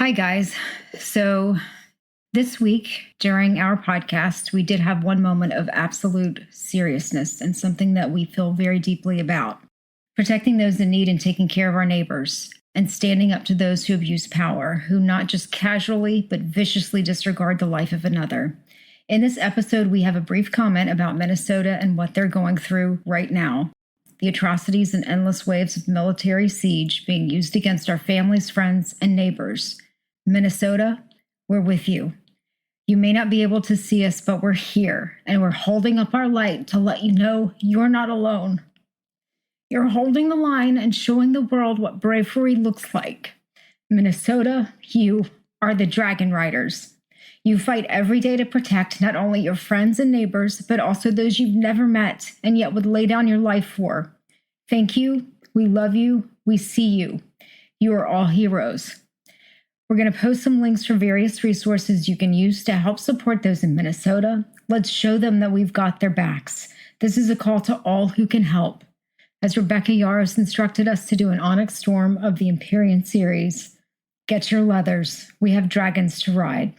Hi, guys. So this week during our podcast, we did have one moment of absolute seriousness and something that we feel very deeply about. Protecting those in need and taking care of our neighbors and standing up to those who abuse power, who not just casually but viciously disregard the life of another. In this episode, we have a brief comment about Minnesota and what they're going through right now. The atrocities and endless waves of military siege being used against our families, friends, and neighbors. Minnesota, we're with you. You may not be able to see us, but we're here, and we're holding up our light to let you know you're not alone. You're holding the line and showing the world what bravery looks like. Minnesota, you are the Dragon Riders. You fight every day to protect not only your friends and neighbors, but also those you've never met and yet would lay down your life for. Thank you. We love you. We see you. You are all heroes. We're going to post some links for various resources you can use to help support those in Minnesota. Let's show them that we've got their backs. This is a call to all who can help. As Rebecca Yaros instructed us to do an Onyx Storm of the Empyrean series, get your leathers. We have dragons to ride.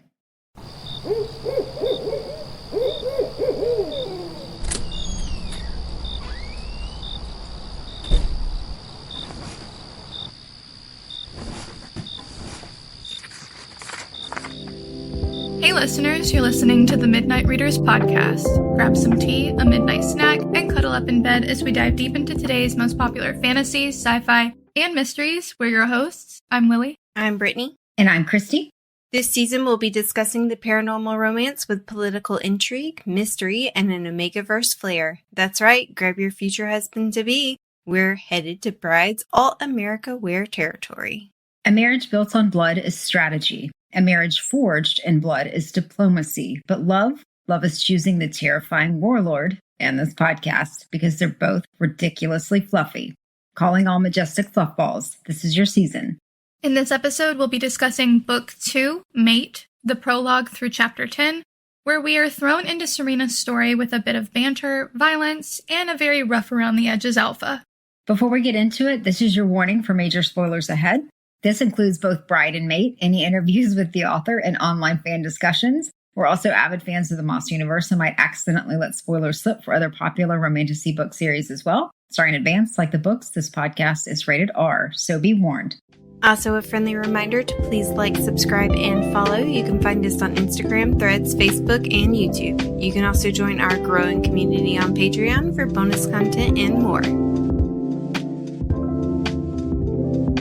Hey listeners, you're listening to the Midnight Readers podcast. Grab some tea, a midnight snack, and cuddle up in bed as we dive deep into today's most popular fantasy, sci-fi, and mysteries. We're your hosts. I'm Lily. I'm Brittany. And I'm Christy. This season we'll be discussing the paranormal romance with political intrigue, mystery, and an Omegaverse flair. That's right, grab your future husband-to-be. We're headed to Bride's All-America Wear territory. A marriage built on blood is strategy. A marriage forged in blood is diplomacy. But love is choosing the terrifying warlord and this podcast because they're both ridiculously fluffy. Calling all majestic fluffballs. This is your season. In this episode, we'll be discussing Book 2, Mate, the prologue through Chapter 10, where we are thrown into Serena's story with a bit of banter, violence, and a very rough-around-the-edges alpha. Before we get into it, this is your warning for major spoilers ahead. This includes both Bride and Mate, any interviews with the author, and online fan discussions. We're also avid fans of the Moss universe and might accidentally let spoilers slip for other popular romantasy book series as well. Sorry in advance, like the books, this podcast is rated R, so be warned. Also, a friendly reminder to please like, subscribe, and follow. You can find us on Instagram, Threads, Facebook, and YouTube. You can also join our growing community on Patreon for bonus content and more.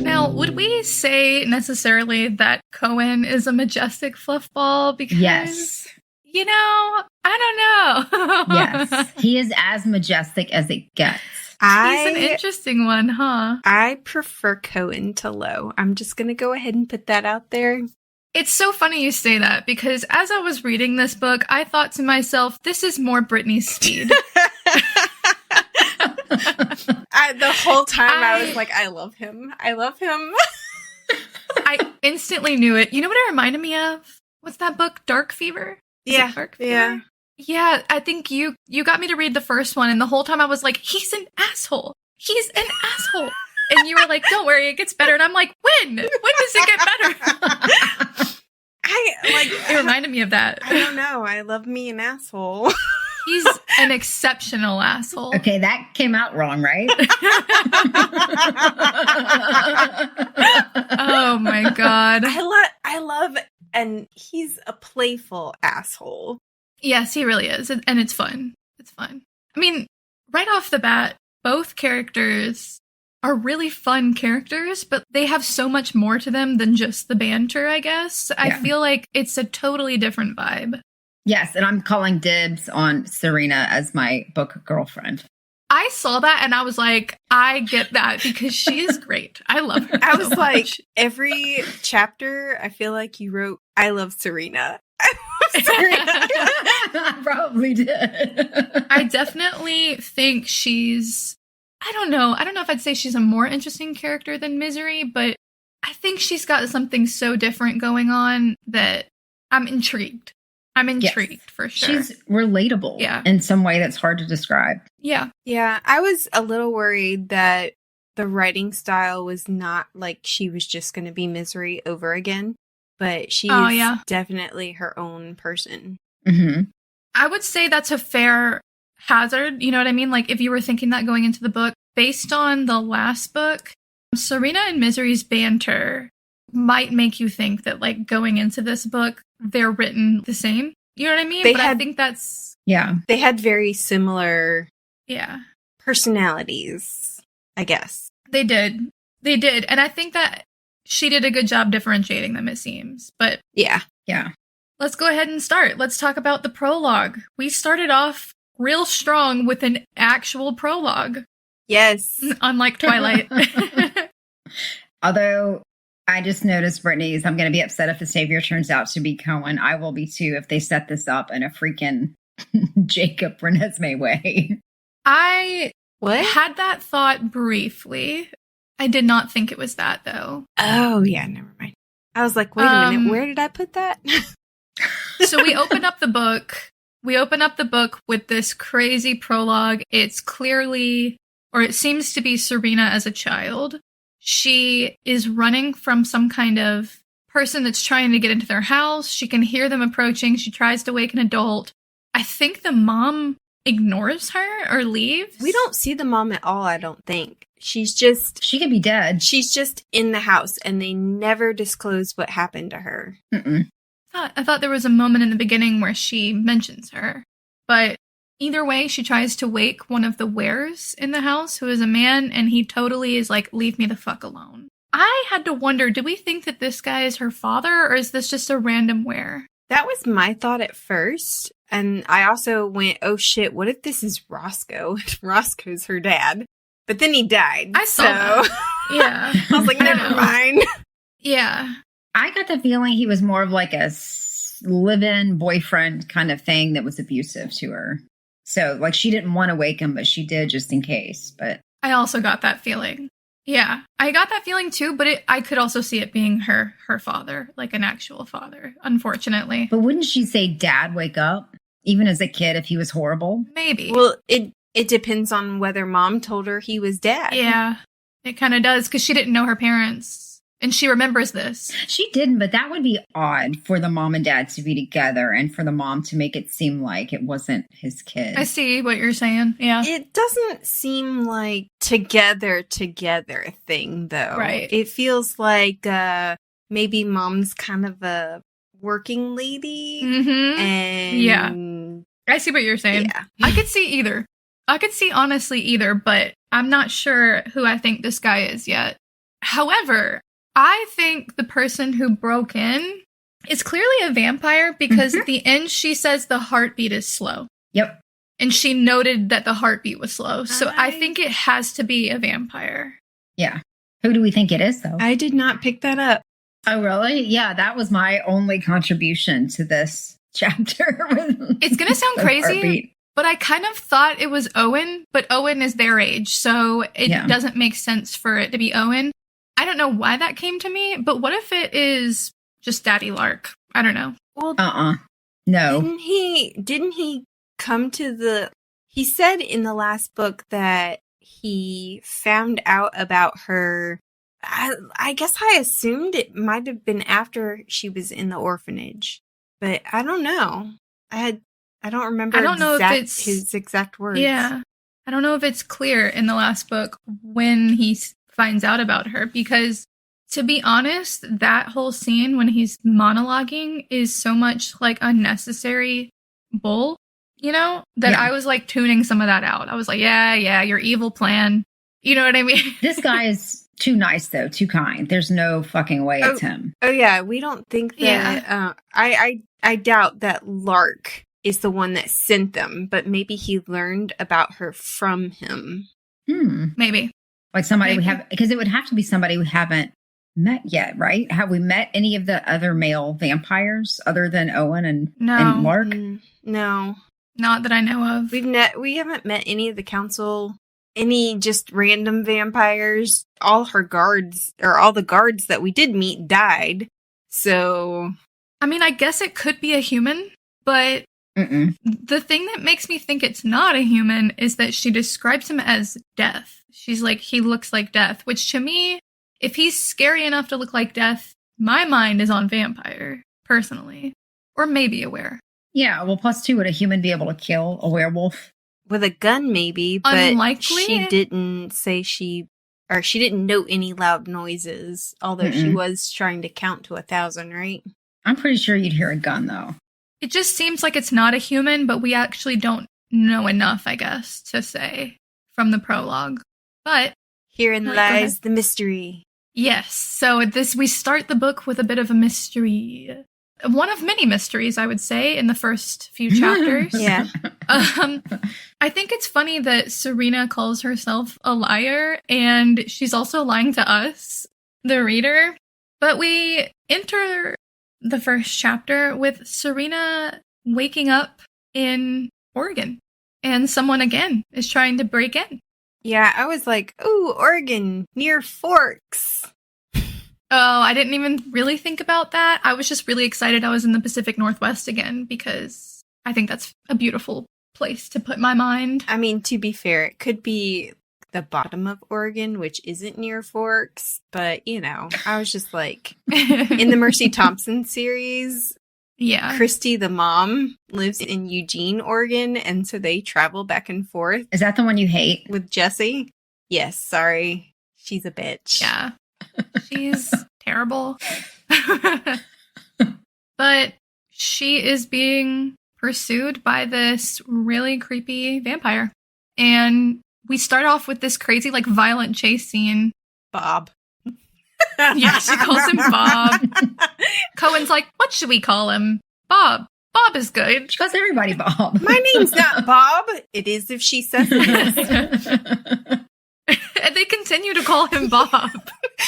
Now, would we say necessarily that Koen is a majestic fluffball? Because, yes. I don't know. Yes, he is as majestic as it gets. He's an interesting one, huh? I prefer Koen to Low. I'm just going to go ahead and put that out there. It's so funny you say that, because as I was reading this book, I thought to myself, this is more Brittany's speed. The whole time I was like, I love him. I love him. I instantly knew it. You know what it reminded me of? What's that book? Dark Fever? Yeah. Dark Fever? Yeah, I think you got me to read the first one, and the whole time I was like, he's an asshole. He's an asshole. And you were like, don't worry, it gets better. And I'm like, when? When does it get better? It reminded me of that. I don't know. I love me an asshole. He's an exceptional asshole. Okay, that came out wrong, right? Oh my god. I love, and he's a playful asshole. Yes, he really is. And it's fun. It's fun. I mean, right off the bat, both characters are really fun characters, but they have so much more to them than just the banter, I guess. Yeah. I feel like it's a totally different vibe. Yes, and I'm calling dibs on Serena as my book girlfriend. I saw that and I was like, I get that because she is great. I love her. I was like, every chapter, I feel like you wrote, I love Serena. I love Serena. I probably did. I definitely think she's, I don't know if I'd say she's a more interesting character than Misery, but I think she's got something so different going on that I'm intrigued. For sure. She's relatable in some way that's hard to describe. Yeah. Yeah, I was a little worried that the writing style was not like she was just going to be Misery over again. but she Oh, is yeah. definitely her own person. Mm-hmm. I would say that's a fair hazard. You know what I mean? Like, if you were thinking that going into the book, based on the last book, Serena and Misery's banter might make you think that, like, going into this book, they're written the same. You know what I mean? I think that's... Yeah. They had very similar Yeah. personalities, I guess. They did. They did. And I think that she did a good job differentiating them, it seems. But Yeah. Yeah. let's go ahead and start. Let's talk about the prologue. We started off real strong with an actual prologue, Yes. unlike Twilight. Although I just noticed, Brittany's, I'm going to be upset if the savior turns out to be Koen. I will be too if they set this up in a freaking Jacob Renesmee way. I What? had that thought briefly. I did not think it was that, though. Oh, yeah, never mind. I was like, wait a minute, where did I put that? So we open up the book. We open up the book with this crazy prologue. It's clearly, or it seems to be Serena as a child. She is running from some kind of person that's trying to get into their house. She can hear them approaching. She tries to wake an adult. I think the mom ignores her or leaves. We don't see the mom at all, I don't think. She could be dead. She's just in the house, and they never disclose what happened to her. Mm-mm. I thought there was a moment in the beginning where she mentions her. But either way, she tries to wake one of the wares in the house, who is a man, and he totally is like, leave me the fuck alone. I had to wonder, do we think that this guy is her father, or is this just a random were? That was my thought at first. And I also went, oh shit, what if this is Roscoe? Roscoe's her dad. But then he died. I saw that. Yeah. I was like, never mind. Yeah. I got the feeling he was more of like a live-in boyfriend kind of thing that was abusive to her. So, like, she didn't want to wake him, but she did just in case. But I also got that feeling. Yeah, I got that feeling too, but I could also see it being her father, like an actual father, unfortunately. But wouldn't she say, Dad, wake up? Even as a kid, if he was horrible? Maybe. Well, it depends on whether mom told her he was dad. Yeah, it kind of does, because she didn't know her parents. And she remembers this. She didn't, but that would be odd for the mom and dad to be together and for the mom to make it seem like it wasn't his kid. I see what you're saying. Yeah. It doesn't seem like together thing, though. Right. It feels like maybe mom's kind of a working lady. Mm-hmm. And yeah. I see what you're saying. Yeah. I could see either. I could see honestly either, but I'm not sure who I think this guy is yet. However, I think the person who broke in is clearly a vampire because at the end she says the heartbeat is slow. Yep. And she noted that the heartbeat was slow. So I think it has to be a vampire. Yeah. Who do we think it is, though? I did not pick that up. Oh, really? Yeah, that was my only contribution to this chapter. It's going to sound crazy, heartbeat. but I kind of thought it was Owen, but Owen is their age. So it doesn't make sense for it to be Owen. I don't know why that came to me, but what if it is just Daddy Lark? I don't know. Well, no. Didn't he come to he said in the last book that he found out about her. I guess I assumed it might have been after she was in the orphanage, but I don't know. I don't remember I don't know if it's his exact words. Yeah. I don't know if it's clear in the last book when he finds out about her, because to be honest, that whole scene when he's monologuing is so much like unnecessary bull, that I was like tuning some of that out. I was like, yeah, your evil plan. You know what I mean? This guy is too nice, though, too kind. There's no fucking way it's him. Oh, yeah. We don't think that. Yeah. I doubt that Lark is the one that sent them, but maybe he learned about her from him. Maybe. Like somebody we have, because it would have to be somebody we haven't met yet, right? Have we met any of the other male vampires other than Owen and Lark? No. Not that I know of. We haven't met any of the council, any just random vampires. All the guards that we did meet died. So. I mean, I guess it could be a human, but the thing that makes me think it's not a human is that she describes him as death. She's like, he looks like death, which to me, if he's scary enough to look like death, my mind is on vampire, personally. Or maybe a were. Yeah, well, +2, would a human be able to kill a werewolf? With a gun, maybe, but Unlikely. she didn't say she didn't note any loud noises, although she was trying to count to 1,000, right? I'm pretty sure you'd hear a gun, though. It just seems like it's not a human, but we actually don't know enough, I guess, to say from the prologue. But herein lies the mystery. Yes, so we start the book with a bit of a mystery. One of many mysteries, I would say, in the first few chapters. Yeah. I think it's funny that Serena calls herself a liar, and she's also lying to us, the reader. But we enter the first chapter with Serena waking up in Oregon, and someone again is trying to break in. Yeah, I was like, ooh, Oregon, near Forks. Oh, I didn't even really think about that. I was just really excited I was in the Pacific Northwest again, because I think that's a beautiful place to put my mind. I mean, to be fair, it could be the bottom of Oregon, which isn't near Forks, but, I was just like, in the Mercy Thompson series, yeah, Christy, the mom, lives in Eugene, Oregon, and so they travel back and forth. Is that the one you hate? With Jessie? Yes, sorry. She's a bitch. Yeah. She's terrible. But she is being pursued by this really creepy vampire. And we start off with this crazy, violent chase scene. Bob. Yeah, she calls him Bob. Koen's like, what should we call him? Bob. Bob is good. She calls everybody Bob. My name's not Bob. It is if she says it is. And they continue to call him Bob.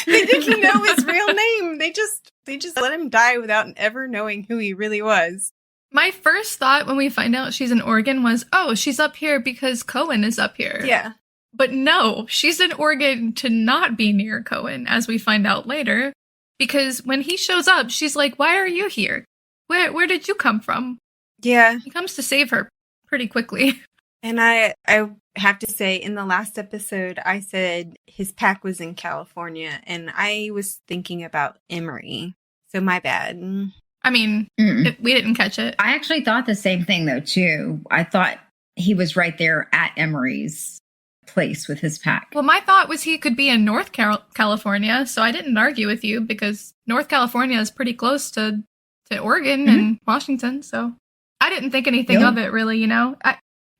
They didn't know his real name. They just let him die without ever knowing who he really was. My first thought when we find out she's in Oregon was, oh, she's up here because Koen is up here. Yeah. But no, she's in Oregon to not be near Koen, as we find out later. Because when he shows up, she's like, why are you here? Where did you come from? Yeah. He comes to save her pretty quickly. And I have to say, in the last episode, I said his pack was in California, and I was thinking about Emory. So my bad. I mean, we didn't catch it. I actually thought the same thing, though, too. I thought he was right there at Emory's place with his pack. Well, my thought was he could be in North California, so I didn't argue with you, because North California is pretty close to Oregon and Washington, so I didn't think anything of it, really,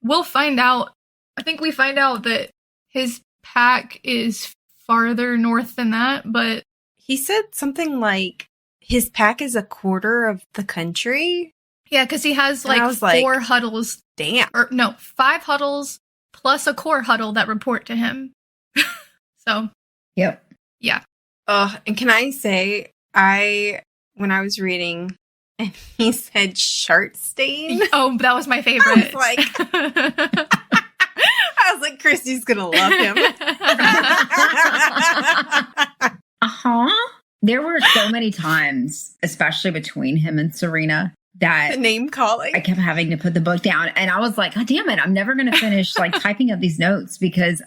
We'll find out. I think we find out that his pack is farther north than that, but... He said something like his pack is a quarter of the country? Yeah, because he has 4 huddles. Damn. Or no, 5 huddles plus a core huddle that report to him. So... Yep. Yeah. And can I say, when I was reading... And he said shart stain. Oh, that was my favorite. I was like, Christy's gonna love him. There were so many times, especially between him and Serena, that the name calling. I kept having to put the book down. And I was like, God damn it, I'm never gonna finish typing up these notes, because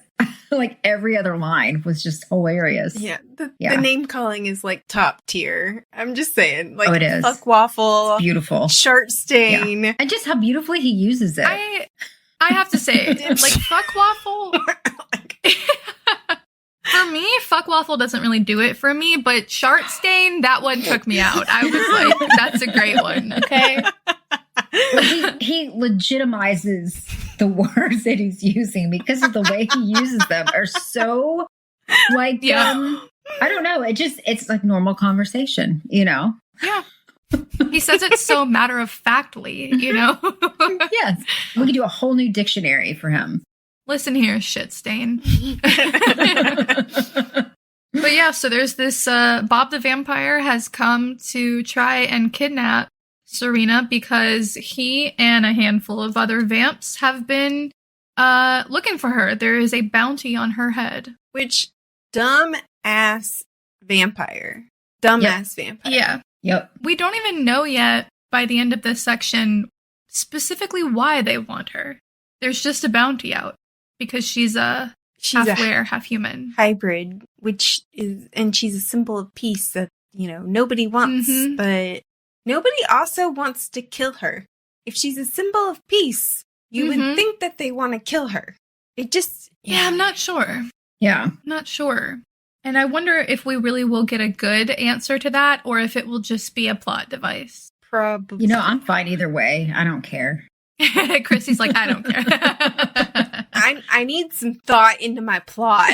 every other line was just hilarious. Yeah. The name calling is top tier. I'm just saying. It is. Fuck waffle. It's beautiful. Shart stain. Yeah. And just how beautifully he uses it. I have to say, fuck waffle. For me, fuck waffle doesn't really do it for me, but shart stain, that one took me out. I was like, that's a great one. Okay. He legitimizes the words that he's using, because of the way he uses them are so I don't know. It's like normal conversation, Yeah. He says it so matter-of-factly, Yes. We could do a whole new dictionary for him. Listen here, shit stain. But yeah, so there's this, Bob the Vampire has come to try and kidnap Serena, because he and a handful of other vamps have been looking for her. There is a bounty on her head. Which, dumb-ass vampire. Dumbass vampire. Yeah. Yep. We don't even know yet, by the end of this section, specifically why they want her. There's just a bounty out, because she's half were, half human. Hybrid, and she's a symbol of peace that, nobody wants, but nobody also wants to kill her. If she's a symbol of peace, you would think that they want to kill her. It just... Yeah, I'm not sure. Yeah. Not sure. And I wonder if we really will get a good answer to that, or if it will just be a plot device. Probably. I'm fine either way. I don't care. Chrissy's like, I don't care. I need some thought into my plot.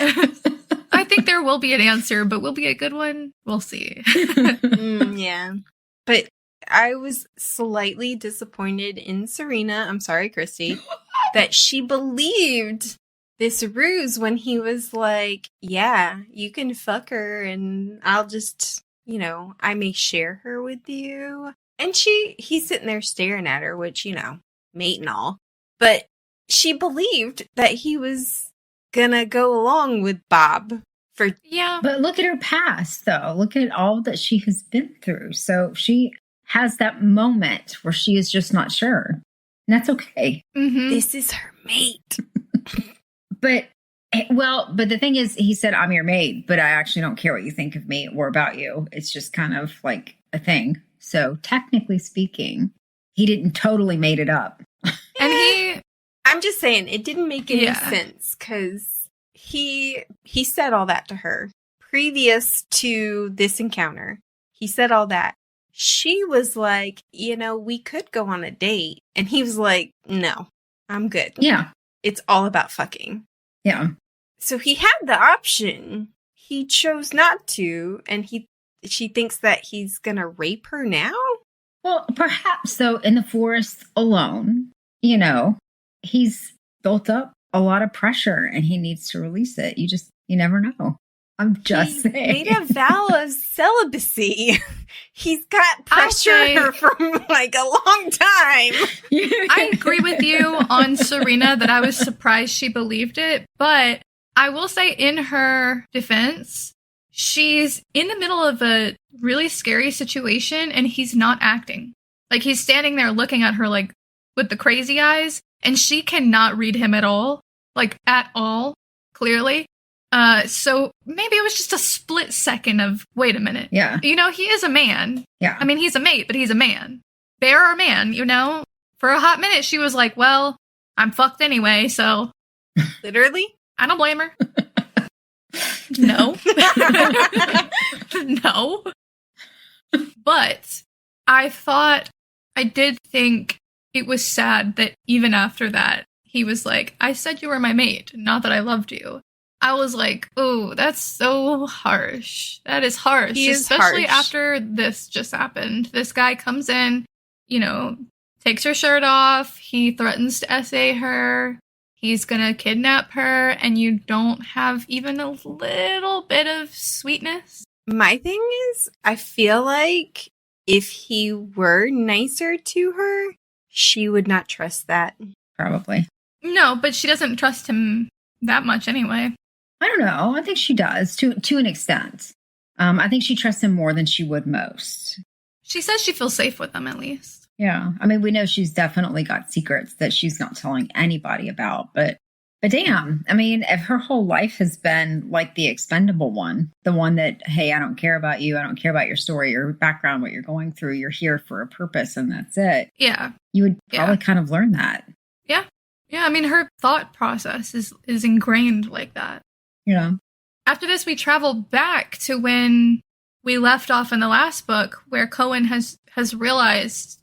I think there will be an answer, but will it be a good one? We'll see. Yeah. But I was slightly disappointed in Serena. I'm sorry, Christy. That she believed this ruse when he was like, yeah, you can fuck her and I'll just, I may share her with you. And he's sitting there staring at her, which, mate and all. But she believed that he was gonna go along with Bob for... Yeah. But look at her past, though. Look at all that she has been through. So she has that moment where she is just not sure. And that's okay. This is her mate. But the thing is, he said, I'm your mate, but I actually don't care what you think of me or about you. It's just kind of like a thing. So technically speaking, he didn't totally made it up. And I'm just saying, it didn't make any sense because he said all that to her previous to this encounter. He said all that. She was like, we could go on a date. And he was like, no, I'm good. Yeah. It's all about fucking. Yeah. So he had the option. He chose not to. And she thinks that he's going to rape her now? Well, perhaps so in the forest alone, he's built up a lot of pressure and he needs to release it. You never know. I'm just saying. He made a vow of celibacy. He's got pressure from like a long time. I agree with you on Serena that I was surprised she believed it. But I will say in her defense, she's in the middle of a really scary situation and he's not acting. Like he's standing there looking at her like with the crazy eyes and she cannot read him at all. Like at all, clearly. So maybe it was just a split second of, wait a minute. Yeah. He is a man. Yeah. I mean, he's a mate, but he's a man. Bear or man, For a hot minute, she was like, well, I'm fucked anyway, so. Literally? I don't blame her. No. No. But I did think it was sad that even after that, he was like, I said you were my mate, not that I loved you. I was like, oh, that's so harsh. That is harsh. Especially after this just happened. This guy comes in, takes her shirt off. He threatens to essay her. He's gonna kidnap her. And you don't have even a little bit of sweetness. My thing is, I feel like if he were nicer to her, she would not trust that. Probably. No, but she doesn't trust him that much anyway. I don't know. I think she does to an extent. I think she trusts him more than she would most. She says she feels safe with him at least. Yeah. I mean, we know she's definitely got secrets that she's not telling anybody about. But damn, I mean, if her whole life has been like the expendable one, the one that, hey, I don't care about you. I don't care about your story, your background, what you're going through. You're here for a purpose and that's it. Yeah. You would probably kind of learn that. Yeah. Yeah. I mean, her thought process is ingrained like that. After this, we travel back to when we left off in the last book, where Koen has realized,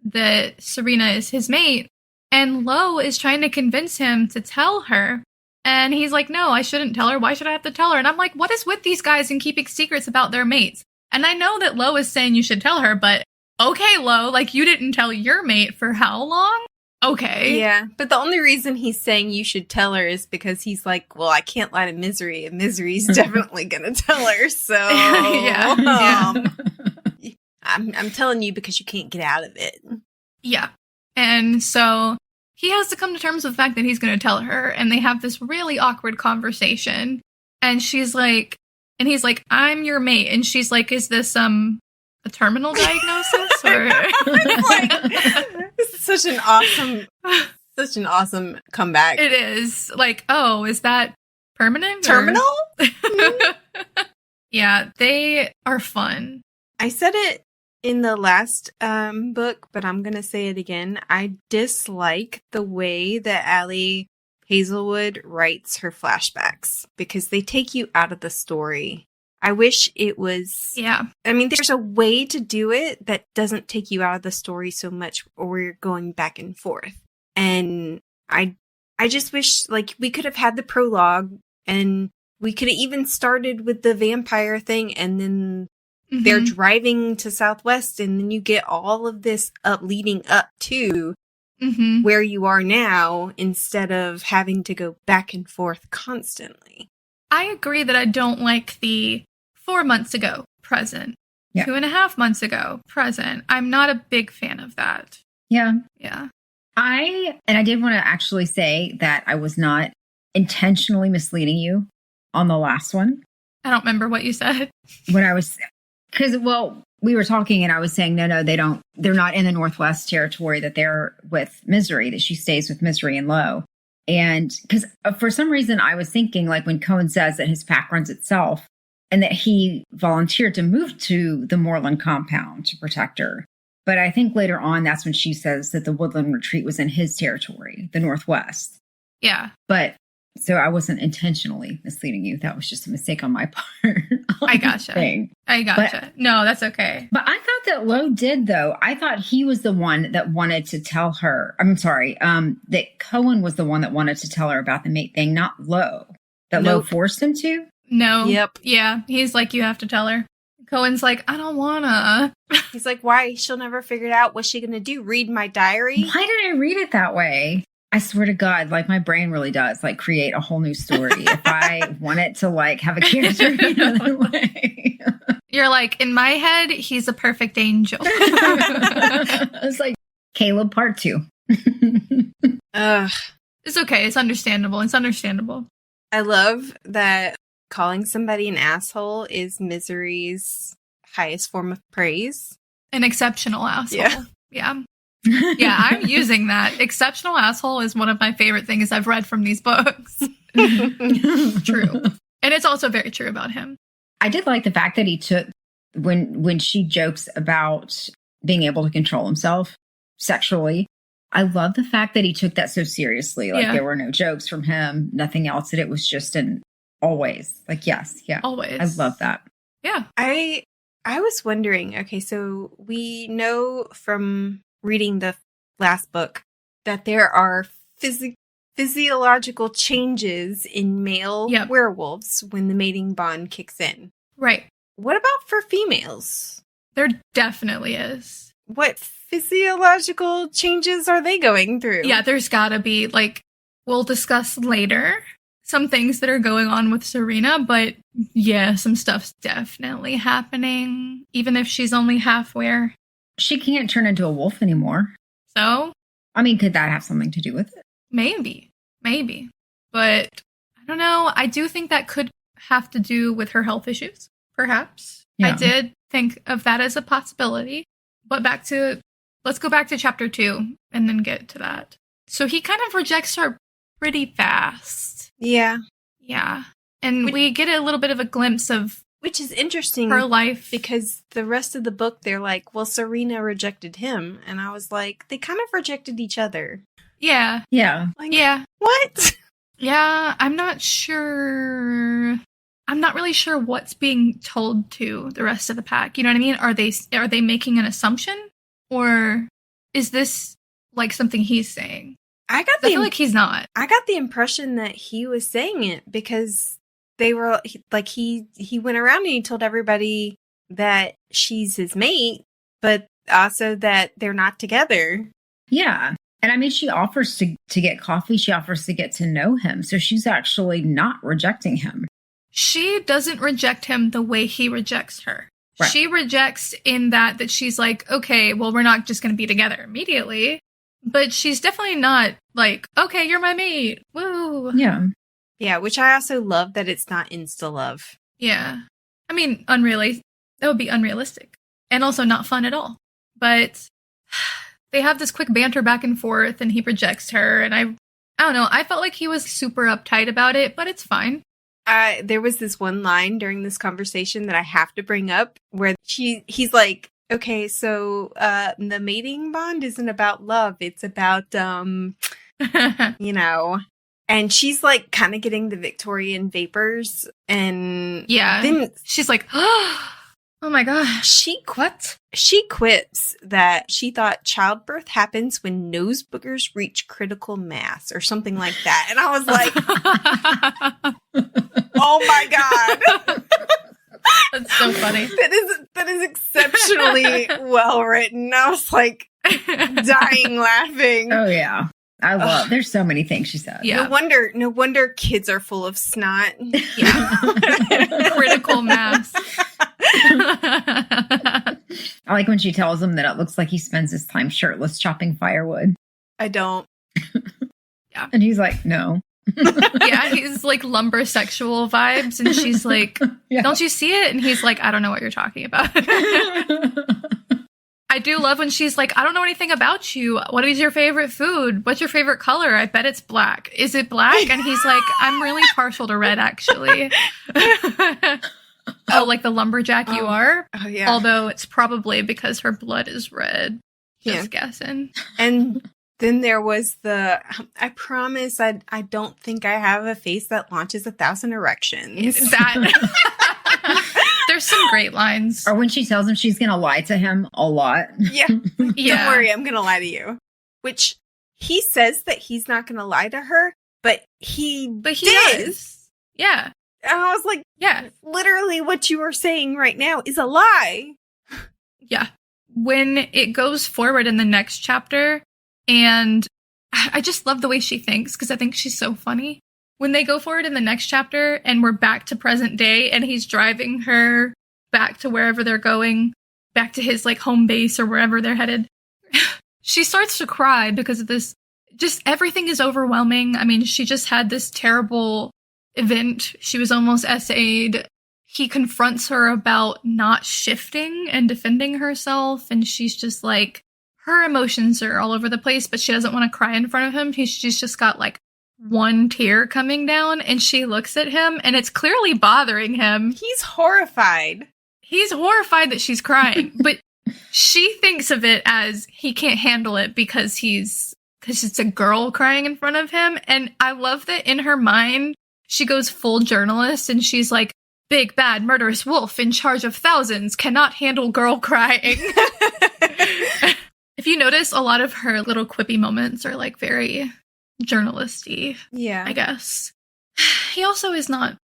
that Serena is his mate, and Lo is trying to convince him to tell her. And he's like, no, I shouldn't tell her. Why should I have to tell her? And I'm like, what is with these guys and keeping secrets about their mates? And I know that Lo is saying you should tell her, but okay, Lo, like you didn't tell your mate for how long? Okay. Yeah, but the only reason he's saying you should tell her is because he's like, well, I can't lie to Misery, and Misery's definitely gonna tell her, so... Yeah. I'm telling you because you can't get out of it. Yeah. And so he has to come to terms with the fact that he's gonna tell her, and they have this really awkward conversation, and she's like... And he's like, I'm your mate, and she's like, is this, a terminal diagnosis, or... This is such an awesome comeback. It is. Like, oh, is that permanent? Terminal? Yeah, they are fun. I said it in the last book, but I'm going to say it again. I dislike the way that Allie Hazelwood writes her flashbacks because they take you out of the story. I wish it was... Yeah. I mean, there's a way to do it that doesn't take you out of the story so much or you're going back and forth. And I just wish, like, we could have had the prologue and we could have even started with the vampire thing and then they're driving to Southwest and then you get all of this leading up to where you are now instead of having to go back and forth constantly. I agree that I don't like the 4 months ago, present. Yeah. 2.5 months ago, present. I'm not a big fan of that. Yeah. Yeah. I did want to actually say that I was not intentionally misleading you on the last one. I don't remember what you said. Because, we were talking and I was saying, no, they're not in the Northwest territory, that they're with Misery, that she stays with Misery and Low. And because for some reason I was thinking, like when Koen says that his pack runs itself and that he volunteered to move to the Moreland compound to protect her. But I think later on, that's when she says that the Woodland Retreat was in his territory, the Northwest. Yeah. But so I wasn't intentionally misleading you. That was just a mistake on my part. I gotcha. No, that's okay. But I thought that Lowe did, though. I thought he was the one that wanted to tell her. I'm sorry, that Koen was the one that wanted to tell her about the mate thing, not Lowe. That Lowe forced him to? No. Yep. Yeah. He's like, you have to tell her. Koen's like, I don't wanna. He's like, why? She'll never figure it out. What's she gonna do? Read my diary? Why did I read it that way? I swear to God, like my brain really does like create a whole new story. If I want it to like have a character another way. You're like, in my head, he's a perfect angel. It's like Caleb part 2. Ugh. It's okay. It's understandable. I love that calling somebody an asshole is Misery's highest form of praise. An exceptional asshole. Yeah. Yeah, I'm using that. Exceptional asshole is one of my favorite things I've read from these books. True. And it's also very true about him. I did like the fact that he took, when she jokes about being able to control himself sexually, I love the fact that he took that so seriously. Like there were no jokes from him, nothing else, that it was just an always. Like, yes, yeah. Always. I love that. Yeah. I was wondering, okay, so we know from reading the last book that there are physiological changes in male werewolves when the mating bond kicks in. Right. What about for females? There definitely is. What physiological changes are they going through? Yeah, there's gotta be, like, we'll discuss later some things that are going on with Serena, but yeah, some stuff's definitely happening, even if she's only half-were. She can't turn into a wolf anymore. So? I mean, could that have something to do with it? Maybe. But I don't know. I do think that could have to do with her health issues, perhaps. Yeah. I did think of that as a possibility. But let's go back to chapter 2 and then get to that. So he kind of rejects her pretty fast. Yeah. Yeah. And we get a little bit of a glimpse of which is interesting. Her life. Because the rest of the book, they're like, well, Serena rejected him. And I was like, they kind of rejected each other. Yeah. Yeah. Like, yeah. What? Yeah, I'm not sure. I'm not really sure what's being told to the rest of the pack. You know what I mean? Are they making an assumption? Or is this like something he's saying? I feel like he's not. I got the impression that he was saying it because they were like, he went around and he told everybody that she's his mate, but also that they're not together. Yeah. And I mean, she offers to get coffee. She offers to get to know him. So she's actually not rejecting him. She doesn't reject him the way he rejects her. Right. She rejects in that she's like, okay, well, we're not just going to be together immediately. But she's definitely not like, okay, you're my mate. Woo. Yeah. Yeah, which I also love that it's not insta-love. Yeah. I mean, that would be unrealistic. And also not fun at all. But they have this quick banter back and forth, and he rejects her. And I don't know, I felt like he was super uptight about it, but it's fine. There was this one line during this conversation that I have to bring up where he's like, okay, so the mating bond isn't about love. It's about, you know, and she's like kind of getting the Victorian vapors. And then she's like, oh my gosh. She quips that she thought childbirth happens when nose boogers reach critical mass or something like that. And I was like, oh my God. That's so funny. That is exceptionally well written. I was like dying laughing. Oh yeah. There's so many things she said. Yeah. No wonder kids are full of snot. Yeah. Critical mass. I like when she tells him that it looks like he spends his time shirtless chopping firewood. I don't. Yeah. And he's like, no. Yeah, he's like lumbersexual vibes. And she's like, don't you see it? And he's like, I don't know what you're talking about. I do love when she's like, I don't know anything about you. What is your favorite food? What's your favorite color? I bet it's black. Is it black? And he's like, I'm really partial to red, actually. Oh, like the lumberjack you are? Oh, yeah. Although it's probably because her blood is red. Just guessing. And then there was I promise I don't think I have a face that launches 1,000 erections. There's some great lines. Or when she tells him she's going to lie to him a lot. Yeah. Don't worry, I'm going to lie to you. Which he says that he's not going to lie to her, but he does. Yeah. And I was like, yeah, literally what you are saying right now is a lie. Yeah. When it goes forward in the next chapter, and I just love the way she thinks because I think she's so funny. When they go forward in the next chapter and we're back to present day and he's driving her back to wherever they're going, back to his like home base or wherever they're headed, she starts to cry because of this. Just everything is overwhelming. I mean, she just had this terrible event. She was almost SA'd. He confronts her about not shifting and defending herself. And she's just like, her emotions are all over the place, but she doesn't want to cry in front of him. She's just got like one tear coming down and she looks at him and it's clearly bothering him. He's horrified. He's horrified that she's crying, but she thinks of it as he can't handle it because it's a girl crying in front of him. And I love that in her mind, she goes full journalist and she's like, big, bad, murderous wolf in charge of thousands cannot handle girl crying. If you notice, a lot of her little quippy moments are like very journalisty. Yeah. I guess. He also he's not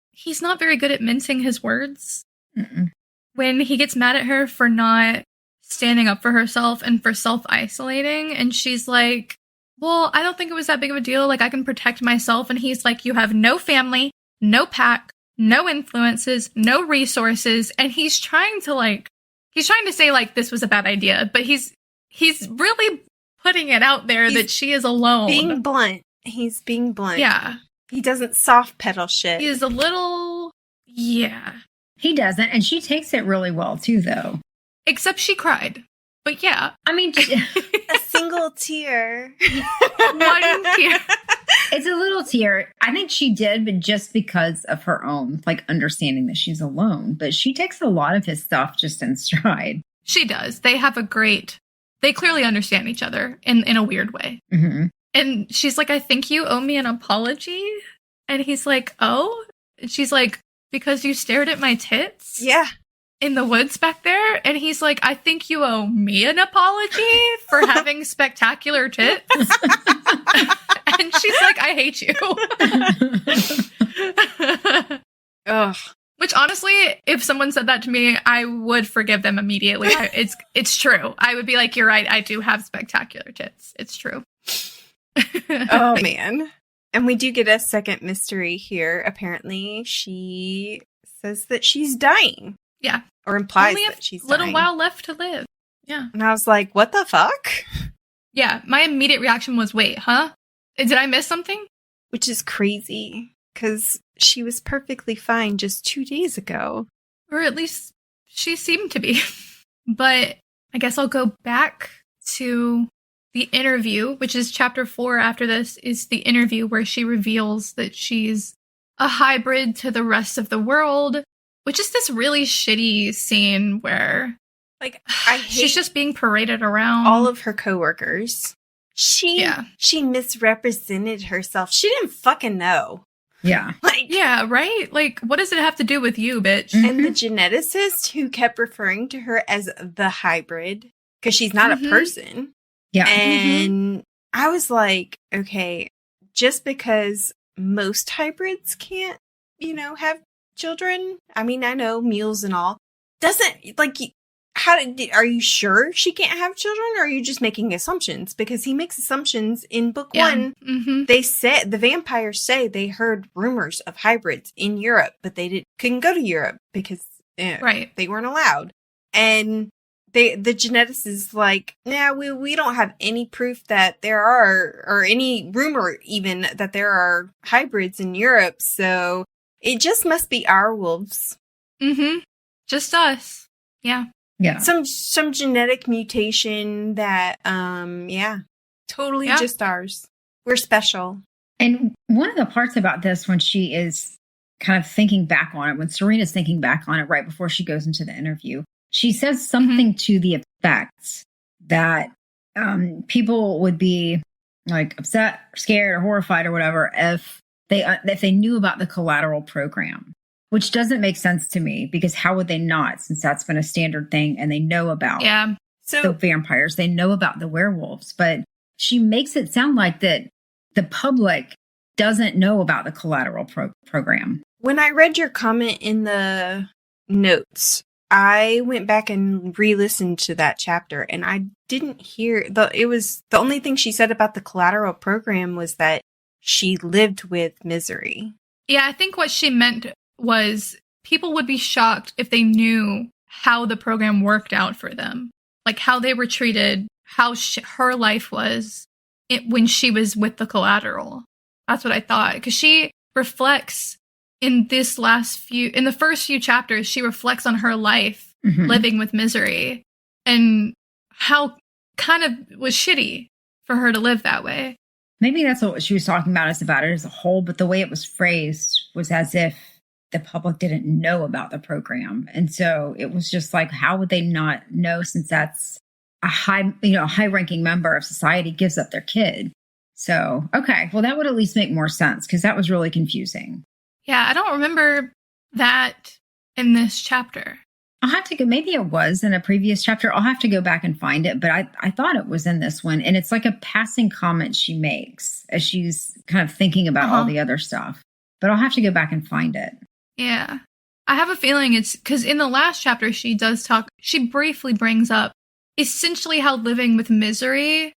very good at mincing his words. Mm-mm. When he gets mad at her for not standing up for herself and for self-isolating, and she's like, well, I don't think it was that big of a deal. Like, I can protect myself. And he's like, you have no family, no pack, no influences, no resources. And he's trying to say, like, this was a bad idea. But he's really putting it out there that she is alone. Being blunt. He's being blunt. Yeah. He doesn't soft pedal shit. He is a little... Yeah. He doesn't. And she takes it really well, too, though. Except she cried. But yeah. I mean... a single tear. One tear. It's a little tear. I think she did, but just because of her own, like, understanding that she's alone. But she takes a lot of his stuff just in stride. She does. They have they clearly understand each other in a weird way. Mm-hmm. And she's like, I think you owe me an apology. And he's like, oh? And she's like, because you stared at my tits? Yeah. In the woods back there? And he's like, I think you owe me an apology for having spectacular tits. And she's like, I hate you. Ugh. Which honestly, if someone said that to me, I would forgive them immediately. It's true. I would be like, you're right. I do have spectacular tits. It's true. Oh, man. And we do get a second mystery here. Apparently, she says that she's dying. Yeah. Or implies Only that she's a little dying. while left to live. Yeah. And I was like, what the fuck? Yeah. My immediate reaction was, wait, huh? Did I miss something? Which is crazy. Because she was perfectly fine just 2 days ago. Or at least she seemed to be. But I guess I'll go back to the interview, which is chapter 4 after this, is the interview where she reveals that she's a hybrid to the rest of the world, which is this really shitty scene where Like, I hate she's just being paraded around. all of her coworkers. She misrepresented herself. She didn't fucking know. Yeah. Like, yeah, right? Like, what does it have to do with you, bitch? and the geneticist who kept referring to her as the hybrid, because she's not a person. Yeah. And I was like, okay, just because most hybrids can't, have children. I mean, I know mules and all. Doesn't, like, are you sure she can't have children, or are you just making assumptions? Because he makes assumptions in book one. Mm-hmm. They said, the vampires say they heard rumors of hybrids in Europe, but they couldn't go to Europe because they weren't allowed. And the geneticist is like, nah, we don't have any proof that there are, or any rumor even that there are hybrids in Europe. So it just must be our wolves. Mm-hmm. Just us. Yeah. Yeah. Some genetic mutation that, totally just ours. We're special. And one of the parts about this, when she is kind of thinking back on it, when Serena's thinking back on it right before she goes into the interview, she says something to the effect that people would be like upset, or scared, or horrified, or whatever if they knew about the collateral program. Which doesn't make sense to me, because how would they not, since that's been a standard thing and they know about the vampires, they know about the werewolves. But she makes it sound like that the public doesn't know about the collateral program. When I read your comment in the notes, I went back and re-listened to that chapter, and I didn't hear it was the only thing she said about the collateral program was that she lived with misery. Yeah, I think what she meant was people would be shocked if they knew how the program worked out for them. Like how they were treated, how her life was when she was with the collateral. That's what I thought. Because she reflects in the first few chapters, she reflects on her life living with misery and how kind of was shitty for her to live that way. Maybe that's what she was talking about, is about it as a whole, but the way it was phrased was as if the public didn't know about the program. And so it was just like, how would they not know, since that's a high-ranking member of society gives up their kid? So, okay, well, that would at least make more sense, because that was really confusing. Yeah, I don't remember that in this chapter. I'll have to go, maybe it was in a previous chapter. I'll have to go back and find it, but I thought it was in this one. And it's like a passing comment she makes as she's kind of thinking about all the other stuff. But I'll have to go back and find it. Yeah. I have a feeling it's because in the last chapter, she briefly brings up essentially how living with misery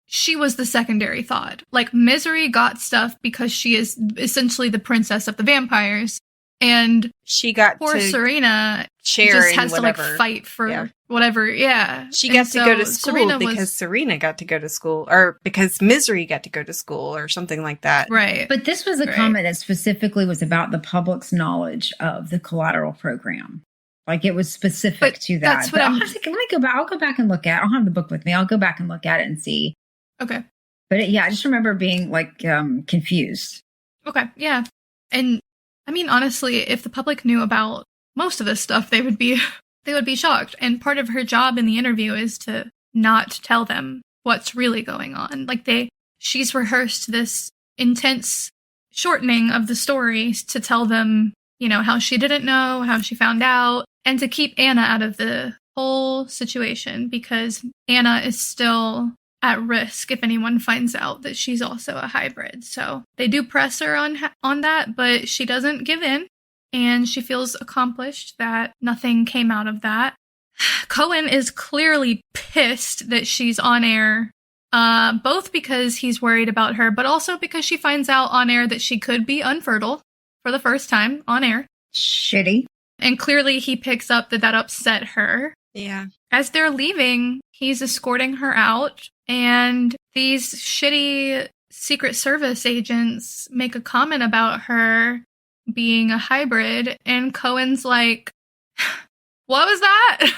she was the secondary thought. Like, misery got stuff because she is essentially the princess of the vampires. And she got poor Serena just has whatever. To like fight for whatever. Yeah. She got to go to school because Serena got to go to school, or because misery got to go to school, or something like that. Right. But this was a comment that specifically was about the public's knowledge of the collateral program. Like, it was specific to that. That's what I'll go back and look at it. I'll have the book with me. I'll go back and look at it and see. Okay. But I just remember being like confused. Okay. Yeah. And I mean, honestly, if the public knew about most of this stuff, they would be shocked. And part of her job in the interview is to not tell them what's really going on. Like, she's rehearsed this intense shortening of the stories to tell them, how she didn't know, how she found out, and to keep Anna out of the whole situation, because Anna is still at risk if anyone finds out that she's also a hybrid. So they do press her on that, but she doesn't give in, and she feels accomplished that nothing came out of that. Koen is clearly pissed that she's on air, both because he's worried about her, but also because she finds out on air that she could be unfertile for the first time on air. Shitty. And clearly he picks up that upset her. Yeah. As they're leaving, he's escorting her out, and these shitty Secret Service agents make a comment about her being a hybrid, and Cohen's like, what was that?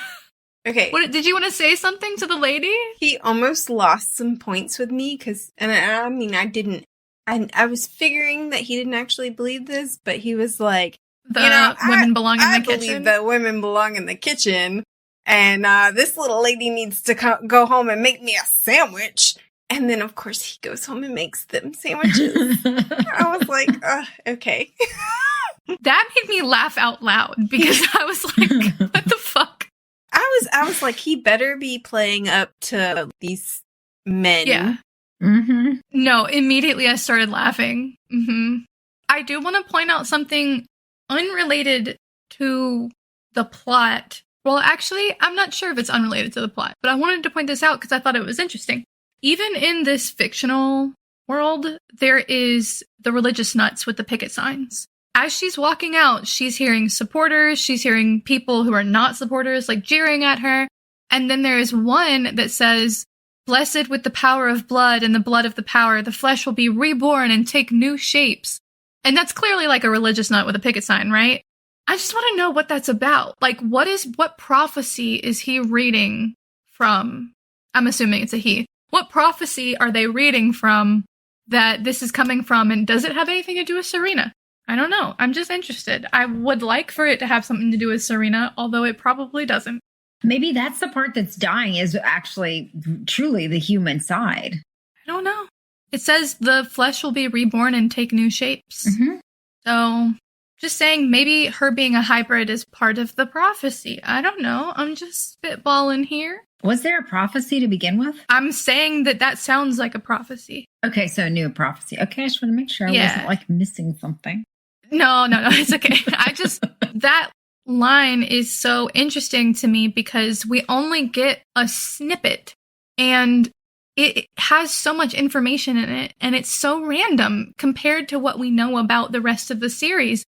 Okay. Did you want to say something to the lady? He almost lost some points with me, because, and I mean, I didn't I was figuring that he didn't actually believe this, but he was like, women belong in the kitchen. I believe that women belong in the kitchen, and this little lady needs to go home and make me a sandwich. And then, of course, he goes home and makes them sandwiches. I was like, okay. That made me laugh out loud because I was like, what the fuck? I was like, he better be playing up to these men. Yeah. Mm-hmm. No, immediately I started laughing. Mm-hmm. I do want to point out something unrelated to the plot. Well, actually, I'm not sure if it's unrelated to the plot, but I wanted to point this out because I thought it was interesting. Even in this fictional world, there is the religious nuts with the picket signs. As she's walking out, she's hearing supporters, she's hearing people who are not supporters, like jeering at her. And then there is one that says, "Blessed with the power of blood and the blood of the power, the flesh will be reborn and take new shapes." And that's clearly like a religious nut with a picket sign, right? I just want to know what that's about. Like, what prophecy is he reading from? I'm assuming it's a he. What prophecy are they reading from that this is coming from? And does it have anything to do with Serena? I don't know. I'm just interested. I would like for it to have something to do with Serena, although it probably doesn't. Maybe that's the part that's dying is actually truly the human side. I don't know. It says the flesh will be reborn and take new shapes. Mm-hmm. So, just saying maybe her being a hybrid is part of the prophecy. I don't know. I'm just spitballing here. Was there a prophecy to begin with? I'm saying that sounds like a prophecy. Okay, so a new prophecy. Okay, I just want to make sure I wasn't like missing something. No, it's okay. That line is so interesting to me because we only get a snippet and it has so much information in it and it's so random compared to what we know about the rest of the series.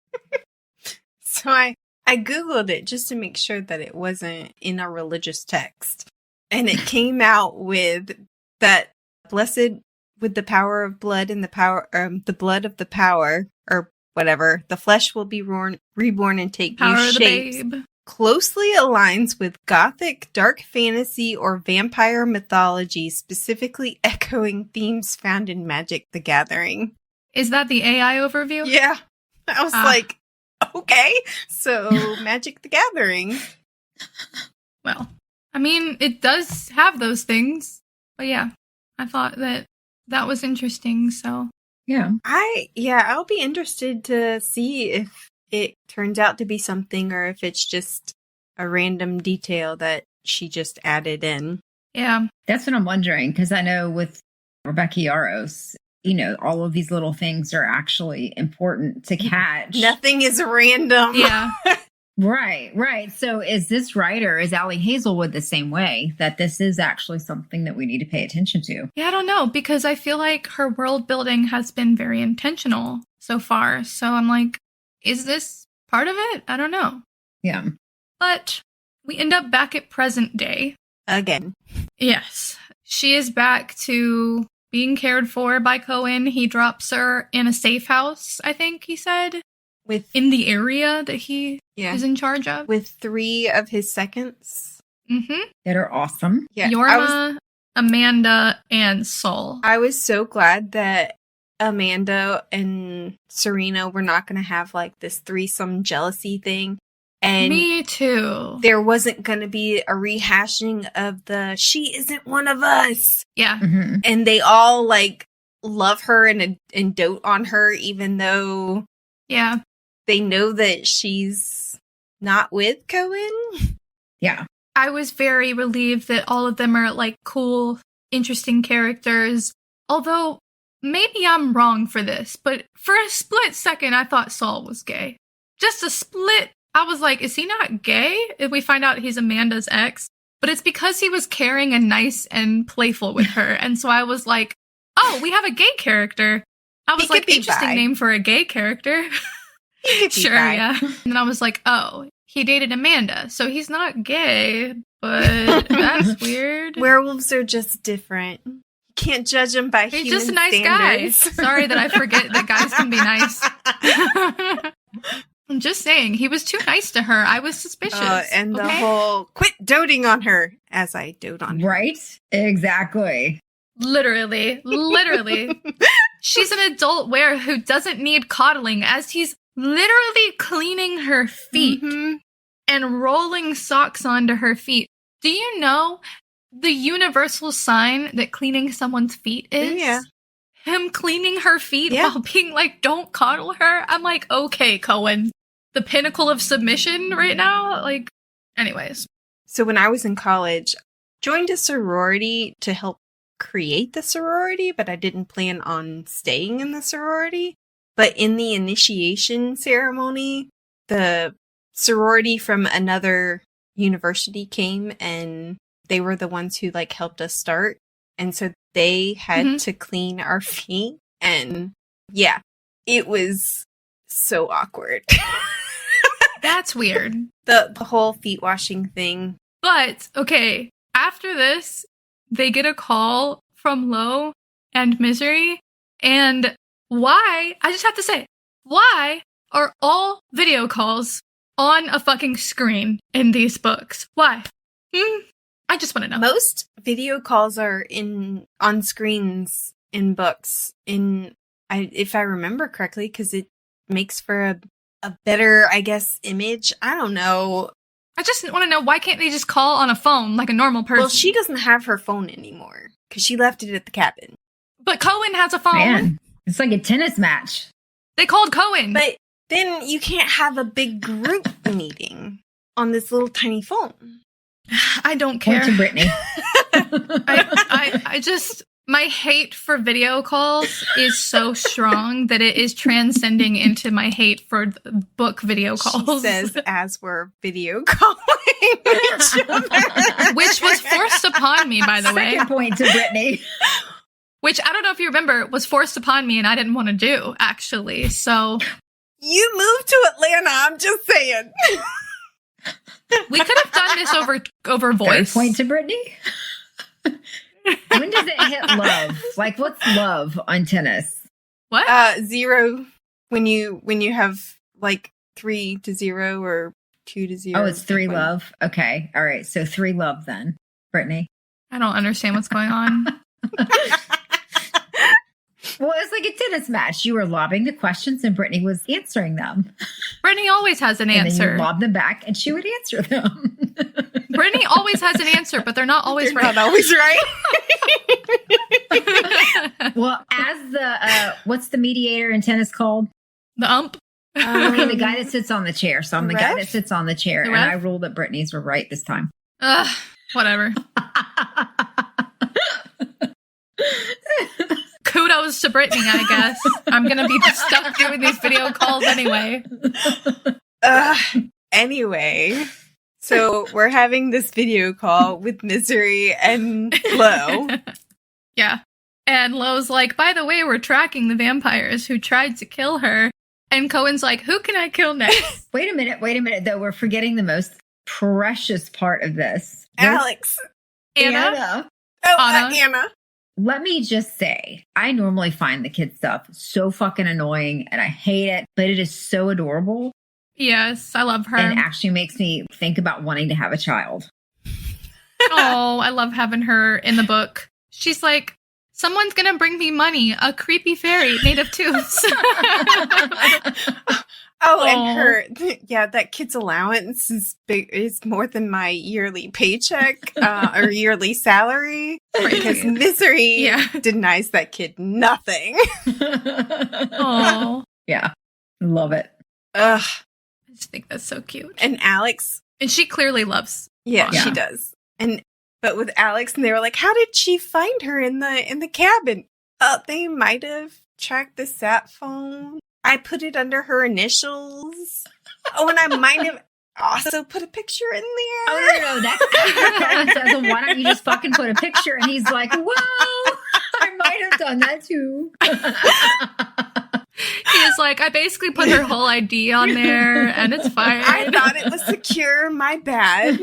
So I Googled it just to make sure that it wasn't in a religious text. And it came out with that blessed with the power of blood and the blood of the power, or whatever, the flesh will be reborn and take Power new of the shapes. babe. Closely aligns with gothic, dark fantasy, or vampire mythology, specifically echoing themes found in Magic the Gathering. Is that the AI overview? Yeah. I was like, okay, so Magic the Gathering. Well, I mean, it does have those things. But yeah, I thought that was interesting, so. Yeah. I'll be interested to see if it turns out to be something or if it's just a random detail that she just added in. Yeah. That's what I'm wondering, because I know with Rebecca Yarros, all of these little things are actually important to catch. Nothing is random. Yeah. Right. So is this writer, is Allie Hazelwood the same way, that this is actually something that we need to pay attention to? Yeah, I don't know, because I feel like her world building has been very intentional so far. So I'm like, is this part of it? I don't know. Yeah. But we end up back at present day. Again. Yes. She is back to being cared for by Koen. He drops her in a safe house, I think he said. In the area that he is in charge of. With 3 of his seconds. Mm-hmm. That are awesome. Yeah. Yorma, Amanda, and Sol. I was so glad that Amanda and Serena were not going to have like this threesome jealousy thing. And me too. There wasn't going to be a rehashing of she isn't one of us. Yeah. Mm-hmm. And they all like love her and dote on her, even though they know that she's not with Koen. Yeah. I was very relieved that all of them are like cool, interesting characters. Although maybe I'm wrong for this, but for a split second, I thought Sol was gay. Just a split. I was like, is he not gay? If we find out he's Amanda's ex. But it's because he was caring and nice and playful with her. And so I was like, oh, we have a gay character. I was like, interesting name for a gay character. Sure, yeah. And then I was like, oh, he dated Amanda. So he's not gay, but that's weird. Werewolves are just different. You can't judge them by He's human just a nice standards. guy. Sorry that I forget that guys can be nice. I'm just saying, he was too nice to her. I was suspicious. And the whole quit doting on her as I dote on her. Right? Exactly. Literally. She's an adult were who doesn't need coddling as he's literally cleaning her feet and rolling socks onto her feet. Do you know the universal sign that cleaning someone's feet is? Yeah. Him cleaning her feet while being like, don't coddle her. I'm like, okay, Koen. The pinnacle of submission right now? Like, anyways. So when I was in college, joined a sorority to help create the sorority, but I didn't plan on staying in the sorority. But in the initiation ceremony, the sorority from another university came and they were the ones who like helped us start. And so they had to clean our feet. And yeah, it was so awkward. That's weird. The whole feet washing thing. But, okay, after this, they get a call from Lo and Misery. And why, I just have to say, why are all video calls on a fucking screen in these books? Why? I just want to know. Most video calls are on screens in books. If I remember correctly, because it makes for a better, I guess, image. I don't know. I just want to know, why can't they just call on a phone like a normal person? Well, she doesn't have her phone anymore because she left it at the cabin. But Koen has a phone. Man, it's like a tennis match. They called Koen. But then you can't have a big group meeting on this little tiny phone. I don't care. Point to Brittany. I just, my hate for video calls is so strong that it is transcending into my hate for book video calls. She says as we're video calling each other. Which was forced upon me, by the way. Second point to Brittany. Which, I don't know if you remember, was forced upon me and I didn't want to do, actually. So you moved to Atlanta, I'm just saying. we could have done this over voice. Third point to Brittany. When does it hit love? Like, what's love on tennis? What? 0 when you have like 3 to 0 or 2 to 0. Oh, it's 3 love. Okay. All right. So 3 love then, Brittany. I don't understand what's going on. Well, it's like a tennis match. You were lobbing the questions and Brittany was answering them. Brittany always has an answer. And then you lob them back and she would answer them. Brittany always has an answer, but they're not always right. Not always right. Well, as the, what's the mediator in tennis called? The ump? Okay, the guy that sits on the chair. So I'm the guy ref? that sits on the chair. The And ref? I ruled that Brittany's were right this time. Whatever. Kudos to Brittany, I guess. I'm going to be stuck doing these video calls anyway. Anyway, so we're having this video call with Misery and Lo. Yeah. And Lo's like, by the way, we're tracking the vampires who tried to kill her. And Cohen's like, who can I kill next? Wait a minute, though. We're forgetting the most precious part of this. Alex. Anna? Anna. Let me just say, I normally find the kid stuff so fucking annoying and I hate it, but it is so adorable. Yes, I love her. And actually makes me think about wanting to have a child. Oh, I love having her in the book. She's like, someone's going to bring me money, a creepy fairy made of tubes. And that kid's allowance is big. Is more than my yearly paycheck or yearly salary. Because Misery denies that kid nothing. Oh, yeah, love it. Ugh, I just think that's so cute. and Alex, And she clearly loves. yeah, Yeah. she does. But with Alex, and they were like, "How did she find her in the cabin?" They might have tracked the sat phone. I put it under her initials. Oh, and I might have also put a picture in there. Oh, no, that's Cohen says, well, why don't you just fucking put a picture? And he's like, whoa, I might have done that too. He's like, I basically put her whole ID on there, and it's fine. I thought it was secure. My bad.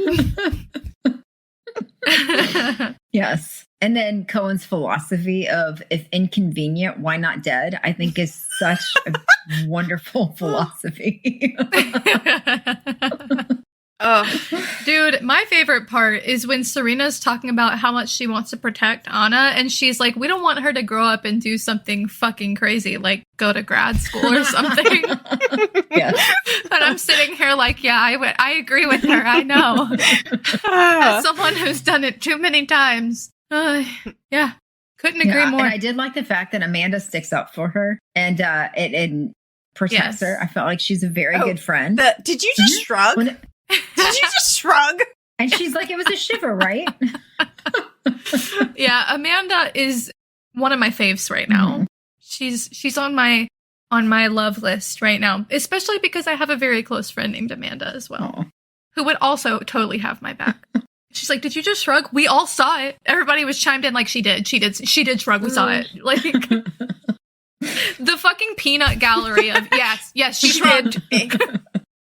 Yes. And then Cohen's philosophy of if inconvenient, why not dead? I think is such a wonderful philosophy. Dude, my favorite part is when Serena's talking about how much she wants to protect Anna, and she's like, we don't want her to grow up and do something fucking crazy, like go to grad school or something. Yes. But I'm sitting here like, yeah, I agree with her. I know. As someone who's done it too many times. Yeah, couldn't agree more. And I did like the fact that Amanda sticks up for her and it protects her. I felt like she's a very good friend. Did you just shrug? Did you just shrug? And she's like, it was a shiver, right? Yeah, Amanda is one of my faves right now. Mm-hmm. She's on my love list right now, especially because I have a very close friend named Amanda as well, who would also totally have my back. She's like, did you just shrug? We all saw it. Everybody was chimed in like she did. She did shrug. We saw it. Like the fucking peanut gallery of yes, she shrugged.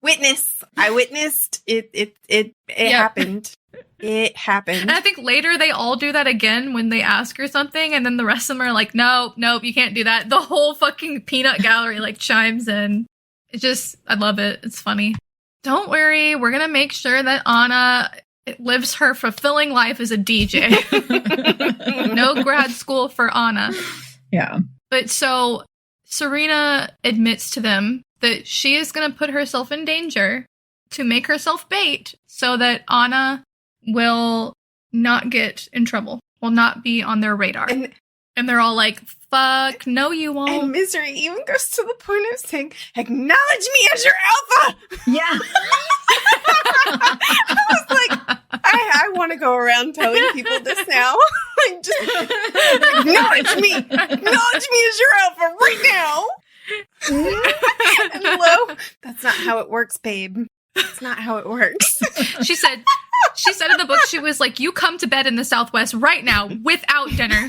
Witness. I witnessed it. It happened. It happened. And I think later they all do that again when they ask her something, and then the rest of them are like, nope, you can't do that. The whole fucking peanut gallery like chimes in. I love it. It's funny. Don't worry, we're gonna make sure that Anna lives her fulfilling life as a DJ. No grad school for Anna. Yeah. But so Serena admits to them that she is going to put herself in danger to make herself bait so that Anna will not get in trouble, will not be on their radar. And they're all like, fuck, no, you won't. And Misery even goes to the point of saying, acknowledge me as your alpha! Yeah. I was like, I want to go around telling people this now. Like, just acknowledge me as your alpha right now. And hello, that's not how it works, babe. That's not how it works. She said in the book, she was like, you come to bed in the Southwest right now without dinner.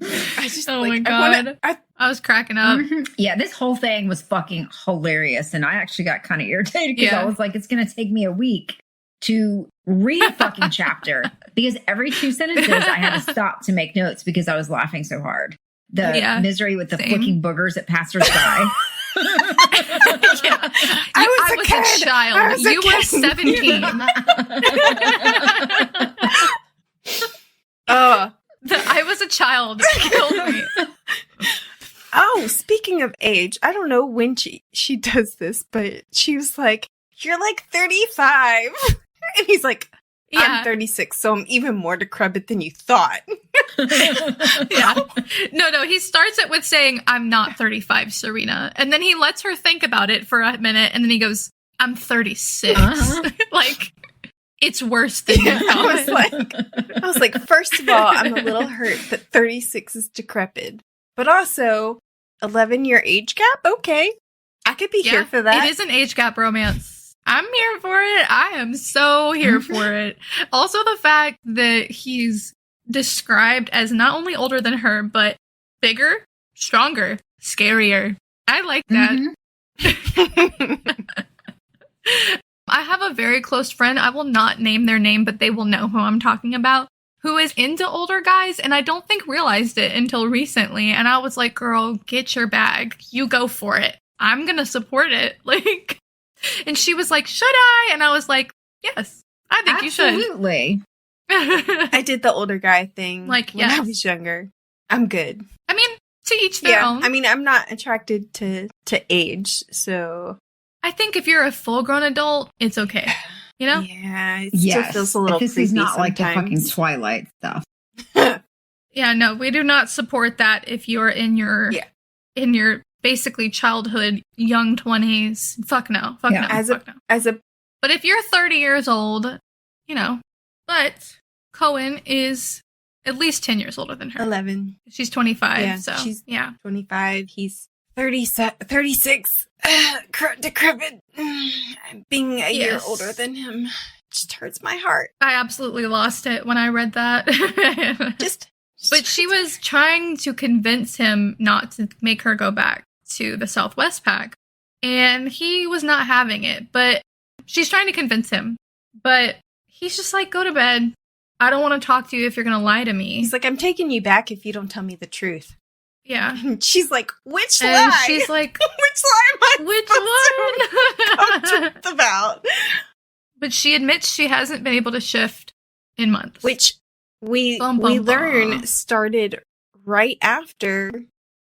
My God. I was cracking up. Yeah, this whole thing was fucking hilarious. And I actually got kind of irritated because I was like, it's going to take me a week to read a fucking chapter because every 2 sentences I had to stop to make notes because I was laughing so hard. The misery with the flicking boogers at passersby. I was a child. You were 17. I was a child. It killed me. Oh, speaking of age, I don't know when she does this, but she was like, you're like 35. And he's like, I'm 36, so I'm even more decrepit than you thought. Yeah. No, he starts it with saying, I'm not 35, Serena. And then he lets her think about it for a minute, and then he goes, I'm 36. Like, it's worse than you thought. I was like, first of all, I'm a little hurt that 36 is decrepit. But also, 11-year age gap? Okay. I could be here for that. It is an age gap romance. I'm here for it. I am so here for it. Also, the fact that he's described as not only older than her, but bigger, stronger, scarier. I like that. I have a very close friend. I will not name their name, but they will know who I'm talking about, who is into older guys, and I don't think realized it until recently. And I was like, girl, get your bag. You go for it. I'm going to support it. Like, and she was like, should I? And I was like, yes, I think you should. Absolutely. I did the older guy thing like when I was younger. I'm good. I mean, to each their own. I mean, I'm not attracted to age, so. I think if you're a full-grown adult, it's okay. You know? Yeah, it still feels a little creepy this is not sometimes. like the fucking Twilight stuff. Yeah, no, we do not support that if you're in your basically childhood, young 20s. Fuck no. Fuck no. But if you're 30 years old, you know. But Koen is at least 10 years older than her. 11. She's 25, yeah, so she's 25. He's 36. Decrepit. Being a year older than him just hurts my heart. I absolutely lost it when I read that. But she was trying to convince him not to make her go back to the Southwest Pack. And he was not having it. But she's trying to convince him. But he's just like, go to bed. I don't want to talk to you if you're going to lie to me. He's like, I'm taking you back if you don't tell me the truth. Yeah. And she's like, which And lie? she's like, which lie am I which supposed to one? come to about? But she admits she hasn't been able to shift in months. Which we Bum, bum, learn bum. started right after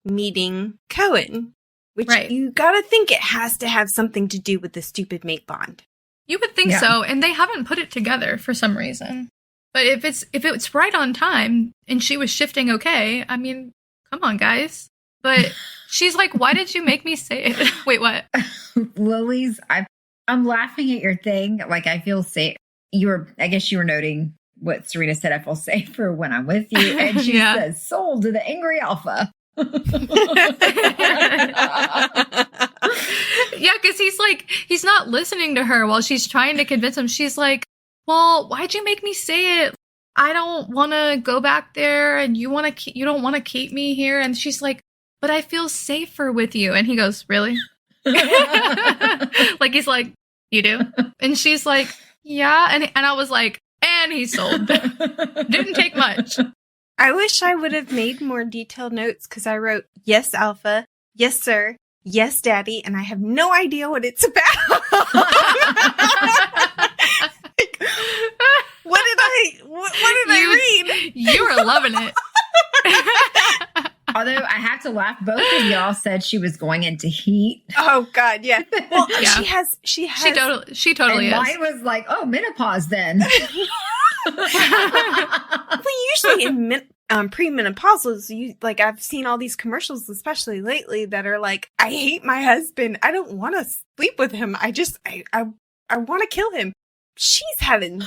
meeting Koen. Which Right. you gotta think it has to have something to do with the stupid mate bond. You would think Yeah. so, and they haven't put it together for some reason. But if it's right on time and she was shifting okay, I mean, come on, guys. But she's like, "Why did you make me say it?" Wait, what? Lily's, I'm laughing at your thing. Like, I feel safe. I guess you were noting what Serena said. I feel safer when I'm with you. And she Yeah. says, sold to the angry alpha. Yeah, because he's not listening to her while she's trying to convince him. She's like, "Well, why'd you make me say it? I don't want to go back there, and you don't want to keep me here." And she's like, "But I feel safer with you." And he goes, "Really?" Like he's like, "You do?" And she's like, "Yeah." And I was like, "And he's sold." Didn't take much. I wish I would have made more detailed notes because I wrote, "Yes, Alpha. Yes, sir. Yes, Daddy." And I have no idea what it's about. Like, what did I read? You were loving it. Although I have to laugh, both of y'all said she was going into heat. Oh God, yeah. Well, Yeah. she has. She totally And is. mine was like, oh, menopause then. We usually in premenopausals, I've seen all these commercials, especially lately, that are like, "I hate my husband. I don't want to sleep with him. I want to kill him." She's having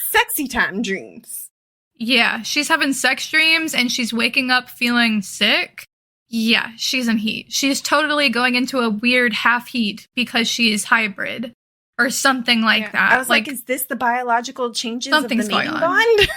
sexy time dreams. Yeah, she's having sex dreams and she's waking up feeling sick. Yeah, she's in heat. She's totally going into a weird half heat because she's hybrid or something like that. I was like, is this the biological changes of the Something's mating going on. bond?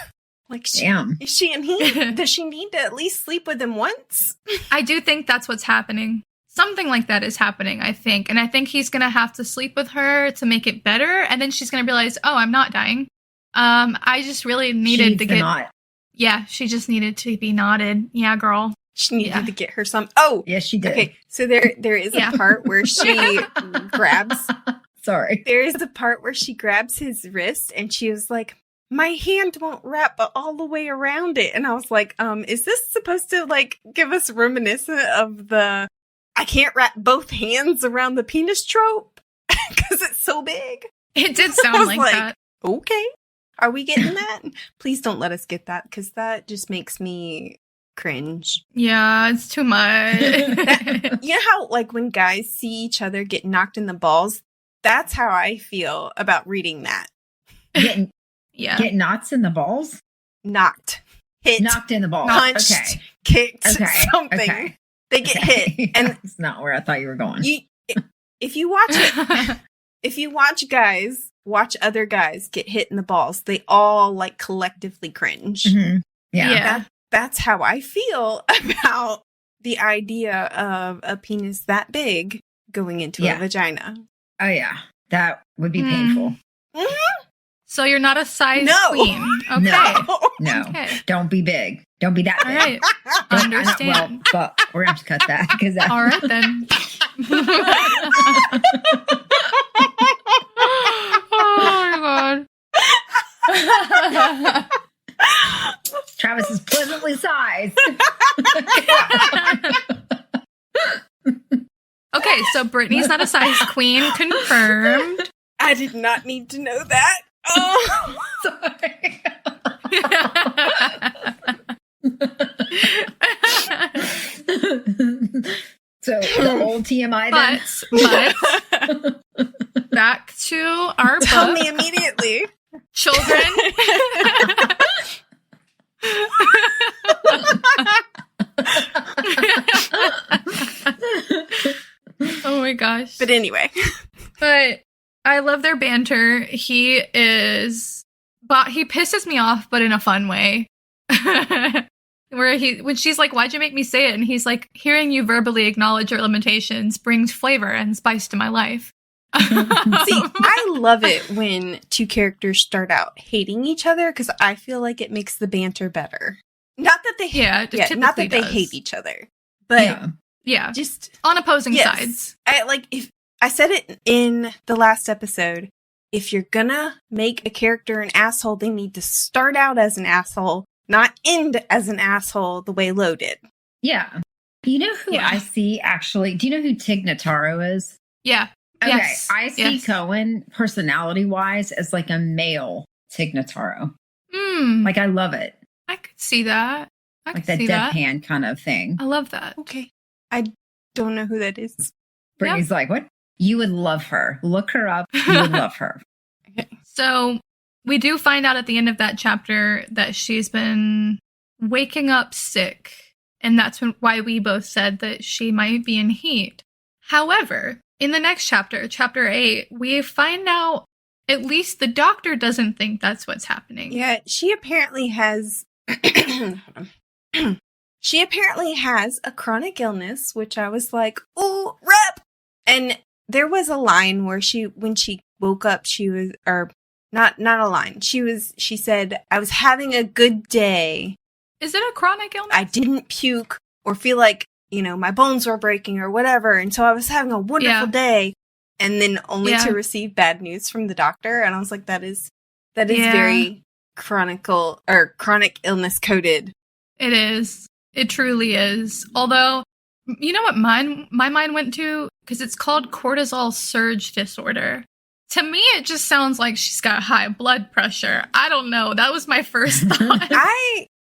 Like, Damn. is she in heat? Does she need to at least sleep with him once? I do think that's what's happening. Something like that is happening, I think. And I think he's going to have to sleep with her to make it better. And then she's going to realize, oh, I'm not dying. I just really needed to get... Knot. Yeah, she just needed to be knotted. Yeah, girl. She needed to get her some... Oh! Yes, she did. Okay, so there is a part where she grabs... Sorry. There is a part where she grabs his wrist and she was like, "My hand won't wrap all the way around it." And I was like, is this supposed to like give us reminiscent of the "I can't wrap both hands around the penis" trope? Because it's so big. It did sound like that. Okay. Are we getting that? Please don't let us get that, because that just makes me cringe. Yeah, it's too much. You know how like when guys see each other get knocked in the balls? That's how I feel about reading that. Get Yeah. knots in the balls? Knocked. Hit. Knocked in the balls. Punched. Okay. Kicked. Okay. Something. Okay. They get hit. And That's not where I thought you were going. if you watch it, if you watch other guys get hit in the balls, they all like collectively cringe. Mm-hmm. Yeah. Yeah. That's how I feel about the idea of a penis that big going into a vagina. Oh, yeah. That would be painful. So you're not a size No. queen. Okay. No. Okay. Don't be big. Don't be that All big. right. Understand. Well, but we're going to have to cut that. Because that All right then. Oh my god. Travis is pleasantly sized. Okay, so Brittany's not a size queen. Confirmed. I did not need to know that. Oh. Sorry. So the old TMI then. But back to our Tell book. me immediately. Children. Oh my gosh. But anyway. But I love their banter. He pisses me off, but in a fun way. When she's like, "Why'd you make me say it?" And he's like, "Hearing you verbally acknowledge your limitations brings flavor and spice to my life." See, I love it when two characters start out hating each other because I feel like it makes the banter better. Not that they Yeah, it not that typically they does. hate each other, But Yeah. just on opposing yes. sides. If I said it in the last episode, if you're gonna make a character an asshole, they need to start out as an asshole, not end as an asshole the way Lo did. Yeah. You know who I see actually? Do you know who Tig Notaro is? Yeah. Okay. Yes. I see Koen personality wise as like a male Tig Notaro. Like I love it. I could see that. I like could that see deadpan kind of thing. I love that. Okay. I don't know who that is. Brittany's like, what? You would love her. Look her up. You would love her. Okay. So we do find out at the end of that chapter that she's been waking up sick. And that's why we both said that she might be in heat. However, in the next chapter, chapter 8, we find out at least the doctor doesn't think that's what's happening. Yeah, she apparently has... she apparently has a chronic illness, which I was like, ooh, rep! And there was a line where when she woke up, she was... Or, not a line. She said, I was having a good day. Is it a chronic illness? I didn't puke or feel like, my bones were breaking or whatever. And so I was having a wonderful day. And then only to receive bad news from the doctor. And I was like, that is very chronic illness coded. It is. It truly is. Although, you know what my mind went to? Because it's called cortisol surge disorder. To me, it just sounds like she's got high blood pressure. I don't know. That was my first thought.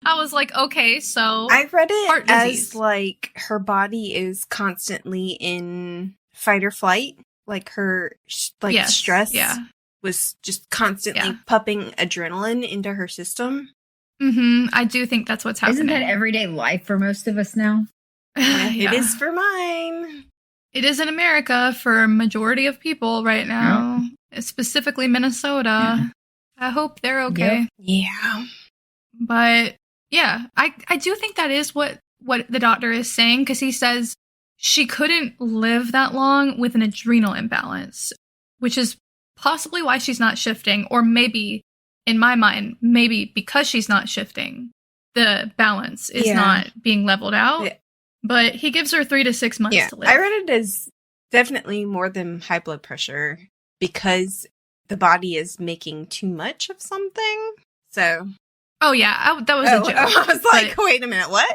I was like, okay, so I read it heart disease. as like her body is constantly in fight or flight. Like her stress was just constantly pumping adrenaline into her system. Mm-hmm. I do think that's what's happening. Isn't that everyday life for most of us now? It is for mine. It is in America for a majority of people right now, specifically Minnesota. Yeah. I hope they're okay. Yep. Yeah. But yeah, I do think that is what the doctor is saying, because he says she couldn't live that long with an adrenal imbalance, which is possibly why she's not shifting, or maybe, in my mind, maybe because she's not shifting, the balance is not being leveled out. Yeah. But he gives her 3 to 6 months to live. I read it as definitely more than high blood pressure because the body is making too much of something. So... Oh, yeah. That was a joke. I was like, wait a minute, what?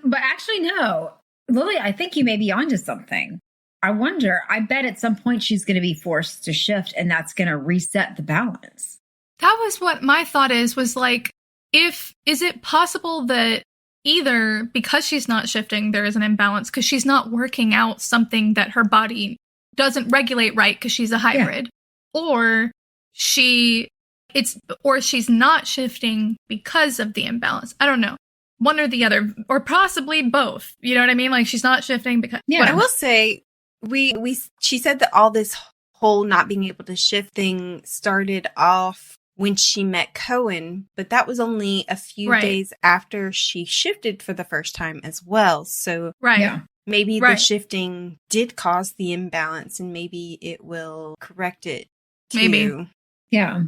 But actually, no. Lily, I think you may be onto something. I wonder, I bet at some point she's going to be forced to shift and that's going to reset the balance. That was what my thought was like, is it possible that either because she's not shifting, there is an imbalance because she's not working out something that her body doesn't regulate right because she's a hybrid, or she's not shifting because of the imbalance. I don't know. One or the other, or possibly both. You know what I mean? Like she's not shifting because... Yeah. But I will say, she said that all this whole not being able to shift thing started off when she met Koen, but that was only a few days after she shifted for the first time as well. So maybe the shifting did cause the imbalance and maybe it will correct it too. Maybe. Yeah.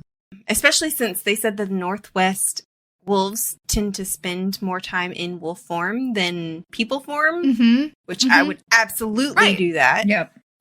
Especially since they said the Northwest wolves tend to spend more time in wolf form than people form, which I would absolutely do that.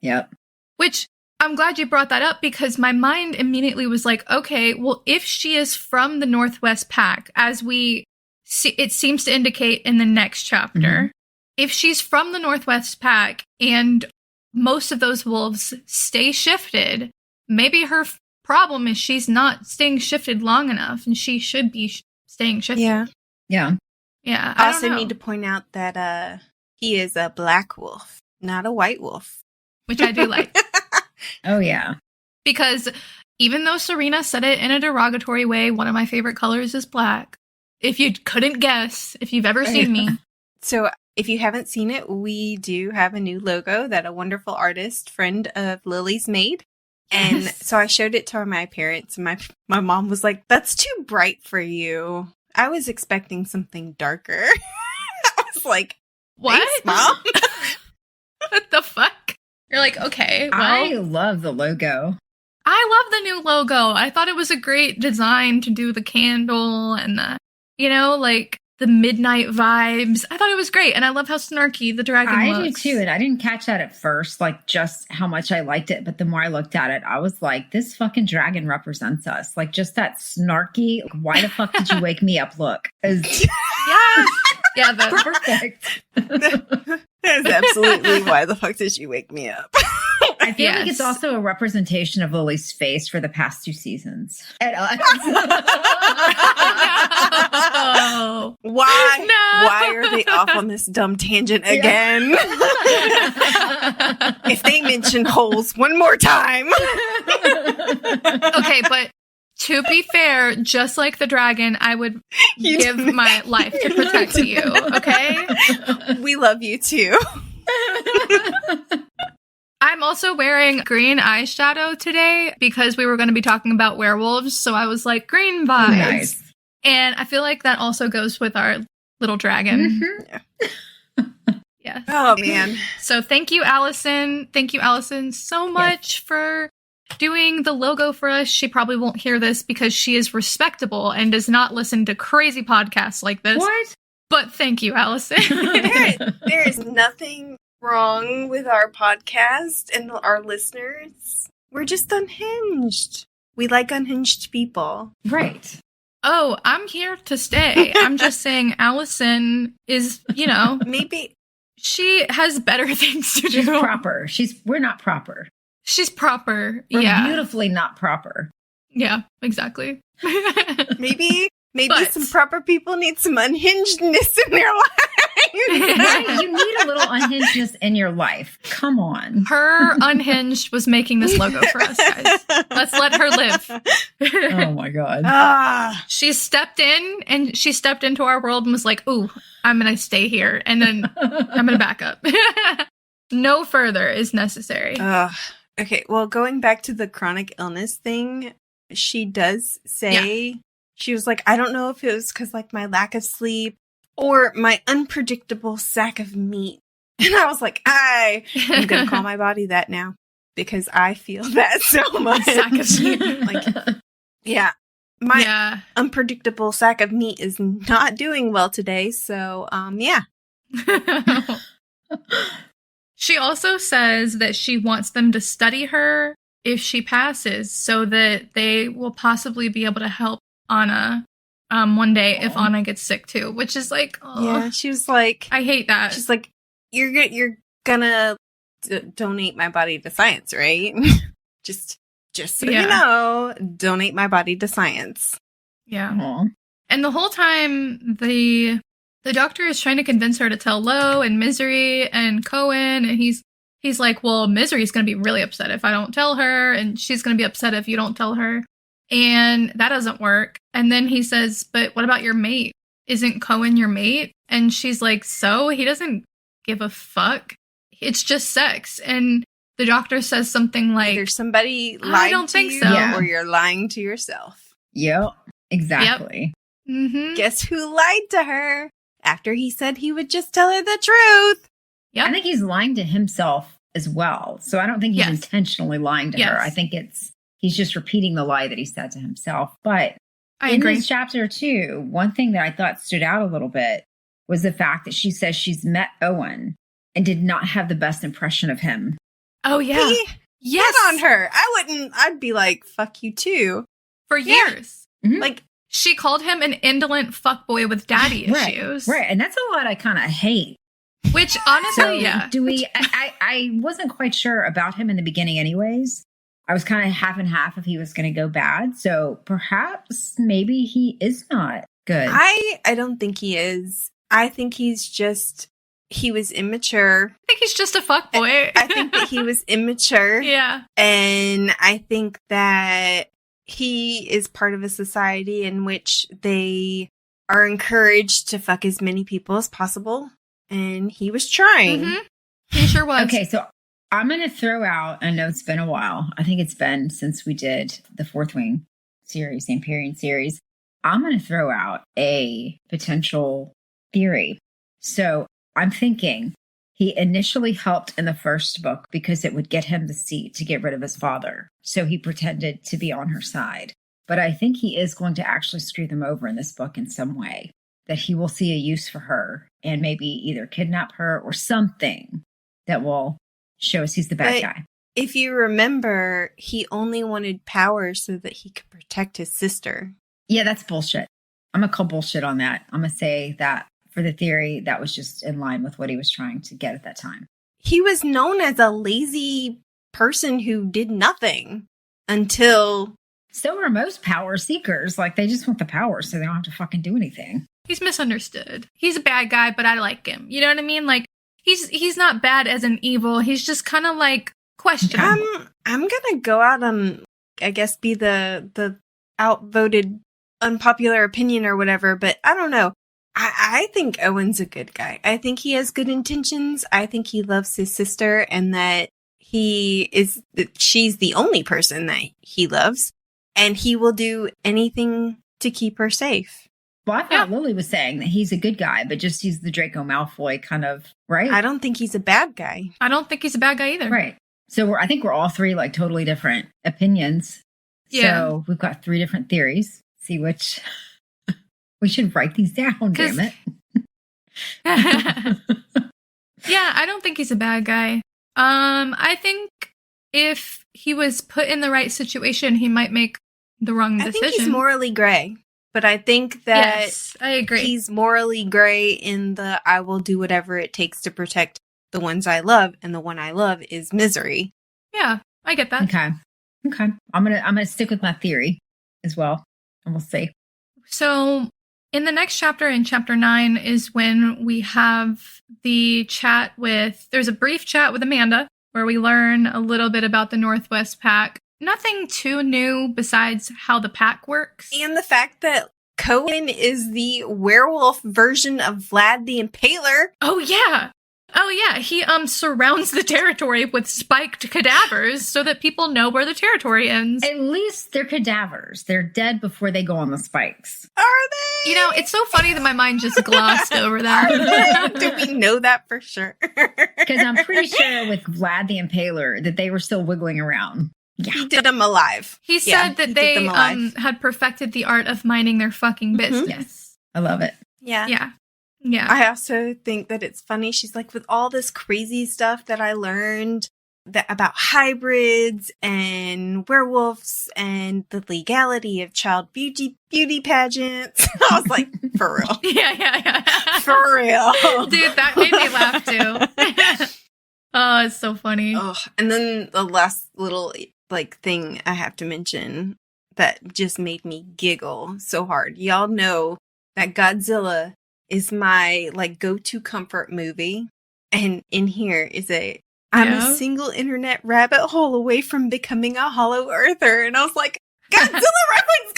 Yep. Which I'm glad you brought that up because my mind immediately was like, okay, well, if she is from the Northwest Pack, as we see, it seems to indicate in the next chapter, if she's from the Northwest Pack and most of those wolves stay shifted, maybe her problem is she's not staying shifted long enough and she should be staying shifted. Yeah. I also need to point out that he is a black wolf, not a white wolf. Which I do like. Oh, yeah. Because even though Serena said it in a derogatory way, one of my favorite colors is black. If you couldn't guess, if you've ever seen me. So if you haven't seen it, we do have a new logo that a wonderful artist friend of Lily's made. And so I showed it to my parents, and my mom was like, that's too bright for you. I was expecting something darker. I was like, what? Thanks, Mom. What the fuck? You're like, okay, well. I love the logo. I love the new logo. I thought it was a great design to do the candle and the, the midnight vibes. I thought it was great. And I love how snarky the dragon looks. I do too. And I didn't catch that at first, like just how much I liked it. But the more I looked at it, I was like, this fucking dragon represents us. Like just that snarky, like, why the fuck did you wake me up look? Is Yeah, that's perfect. That is absolutely why the fuck did you wake me up? I feel like it's also a representation of Lily's face for the past 2 seasons. And us. No. Why? No. Why are they off on this dumb tangent again? If they mention holes one more time. Okay, but to be fair, just like the dragon, I would give my life to protect you, okay? We love you too. I'm also wearing green eyeshadow today because we were going to be talking about werewolves, so I was like, green vibes. Nice. And I feel like that also goes with our little dragon. Mm-hmm. Yeah. Oh, man. So thank you, Allison. Thank you, Allison, so much for doing the logo for us. She probably won't hear this because she is respectable and does not listen to crazy podcasts like this. What? But thank you, Allison. There is nothing wrong with our podcast and our listeners. We're just unhinged. We like unhinged people. Right. Oh, I'm here to stay. I'm just saying Allison is, Maybe she has better things to She's do. proper. We're not proper. She's proper. We're Yeah. beautifully not proper. Yeah, exactly. maybe But- some proper people need some unhingedness in their lives. Right? You need a little unhingedness in your life. Come on. Her unhinged was making this logo for us, guys. Let's let her live. Oh my God. Ah, She stepped in and she stepped into our world and was like, ooh, I'm going to stay here. And then I'm going to back up. No further is necessary. okay, well, going back to the chronic illness thing, she does say, she was like, I don't know if it was because, like, my lack of sleep or my unpredictable sack of meat. And I was like, I'm going to call my body that now because I feel that so much. Sack of meat. Like, yeah. My unpredictable sack of meat is not doing well today. So, yeah. She also says that she wants them to study her if she passes so that they will possibly be able to help Anna one day if Anna gets sick too, which is like, yeah, she was like, I hate that. She's like, you're gonna donate my body to science, right? just so you know, donate my body to science. Yeah. Aww. And the whole time, the doctor is trying to convince her to tell Lo and Misery and Koen, and he's like, well, Misery's going to be really upset if I don't tell her, and she's going to be upset if you don't tell her. And that doesn't work. And then he says, but what about your mate? Isn't Koen your mate? And she's like, so? He doesn't give a fuck. It's just sex. And the doctor says something like, either somebody lied I don't to think you, so. or you're lying to yourself. Yep. Exactly. mm-hmm. Guess who lied to her after he said he would just tell her the truth? Yep. I think he's lying to himself as well. So I don't think he's Yes. intentionally lying to her. I think he's just repeating the lie that he said to himself. But I in agree. this chapter too, one thing that I thought stood out a little bit was the fact that she says she's met Owen and did not have the best impression of him. Oh, yeah. Yes. On her. I'd be like, fuck you too. For years. Mhm. Like, She called him an indolent fuckboy with daddy issues. Right. And that's a lot I kind of hate. Which, honestly, So do we, I wasn't quite sure about him in the beginning anyways. I was kind of half and half if he was going to go bad. So perhaps maybe he is not good. I don't think he is. I think he was immature. I think he's just a fuckboy. I think that he was immature. Yeah. And I think that he is part of a society in which they are encouraged to fuck as many people as possible. And he was trying. Mm-hmm. He sure was. Okay, so I'm going to throw out, I know it's been a while. I think it's been since we did the Fourth Wing series, Empyrean series. I'm going to throw out a potential theory. So I'm thinking he initially helped in the first book because it would get him the seat to get rid of his father. So he pretended to be on her side. But I think he is going to actually screw them over in this book in some way. that he will see a use for her and maybe either kidnap her or something that will show us he's the bad guy. If you remember, he only wanted power so that he could protect his sister. Yeah, that's bullshit. I'm going to call bullshit on that. I'm going to say that for the theory, that was just in line with what he was trying to get at that time. He was known as a lazy person who did nothing until... So are most power seekers. Like, they just want the power so they don't have to fucking do anything. He's misunderstood. He's a bad guy, but I like him. You know what I mean? Like, he's not bad as an evil. He's just kind of like questionable. I'm gonna go out and, I guess, be the outvoted unpopular opinion or whatever, but I don't know. I think Owen's a good guy. I think he has good intentions. I think he loves his sister and that she's the only person that he loves, and he will do anything to keep her safe. Well, I thought Lily was saying that he's a good guy, but just he's the Draco Malfoy kind of, right? I don't think he's a bad guy. I don't think he's a bad guy either. Right. So I think we're all three like totally different opinions. Yeah. So we've got 3 different theories. See which... We should write these down, damn it. Yeah, I don't think he's a bad guy. I think if he was put in the right situation, he might make the wrong decision. I think he's morally gray, but I think that yes, I agree. He's morally gray in the I will do whatever it takes to protect the ones I love, and the one I love is Misery. Yeah, I get that. Okay. I'm gonna stick with my theory as well, and we'll see. So in the next chapter, in chapter 9, is when we have the chat there's a brief chat with Amanda, where we learn a little bit about the Northwest Pack. Nothing too new besides how the pack works. And the fact that Koen is the werewolf version of Vlad the Impaler. Oh, yeah. He surrounds the territory with spiked cadavers so that people know where the territory ends. At least they're cadavers. They're dead before they go on the spikes. Are they? You know, it's so funny that my mind just glossed over that. Do we know that for sure? Because I'm pretty sure with Vlad the Impaler that they were still wiggling around. Yeah. He did them alive. He said that they had perfected the art of minding their fucking business. Yes. I love it. Yeah. I also think that it's funny. She's like, with all this crazy stuff that I learned about hybrids and werewolves and the legality of child beauty pageants. I was like, for real. Yeah. For real. Dude, that made me laugh too. Oh, it's so funny. Oh, and then the last little thing I have to mention that just made me giggle so hard. Y'all know that Godzilla is my go-to comfort movie, and in here is I'm a single internet rabbit hole away from becoming a hollow earther, and I was like, Godzilla reference.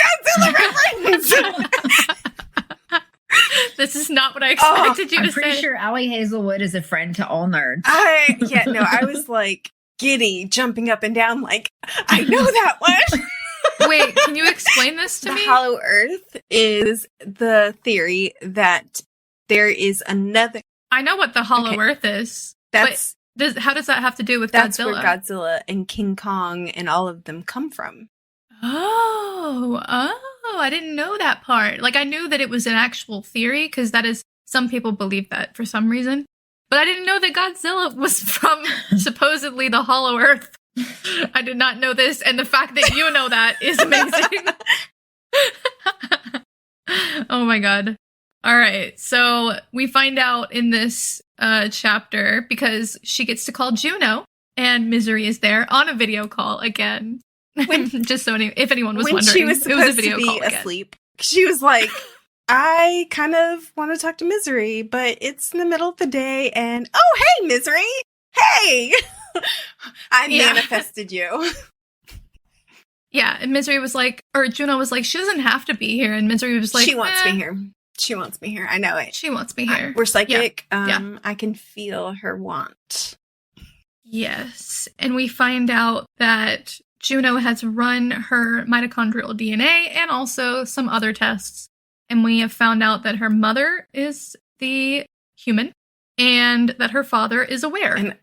This is not what I expected you to say. I'm pretty sure Allie Hazelwood is a friend to all nerds. I was like giddy, jumping up and down, like, I know that one. Wait, can you explain this to me? The hollow earth is the theory that there is another... I know what the hollow earth is. How does that have to do with that's Godzilla? That's where Godzilla and King Kong and all of them come from. Oh, I didn't know that part. I knew that it was an actual theory, because some people believe that for some reason. But I didn't know that Godzilla was from supposedly the hollow earth. I did not know this, and the fact that you know that is amazing. Oh my god. All right, so we find out in this chapter, because she gets to call Juno, and Misery is there on a video call again. Just so if anyone was wondering, she was supposed to be asleep. She was like, I kind of want to talk to Misery, but it's in the middle of the day, and oh, hey, Misery! Hey! I manifested you. Yeah, and Misery was like, or Juno was like, she doesn't have to be here, and Misery was like, she wants me here. She wants me here. I know it. She wants me here. We're psychic. Yeah. I can feel her want. Yes. And we find out that Juno has run her mitochondrial DNA and also some other tests. And we have found out that her mother is the human and that her father is aware.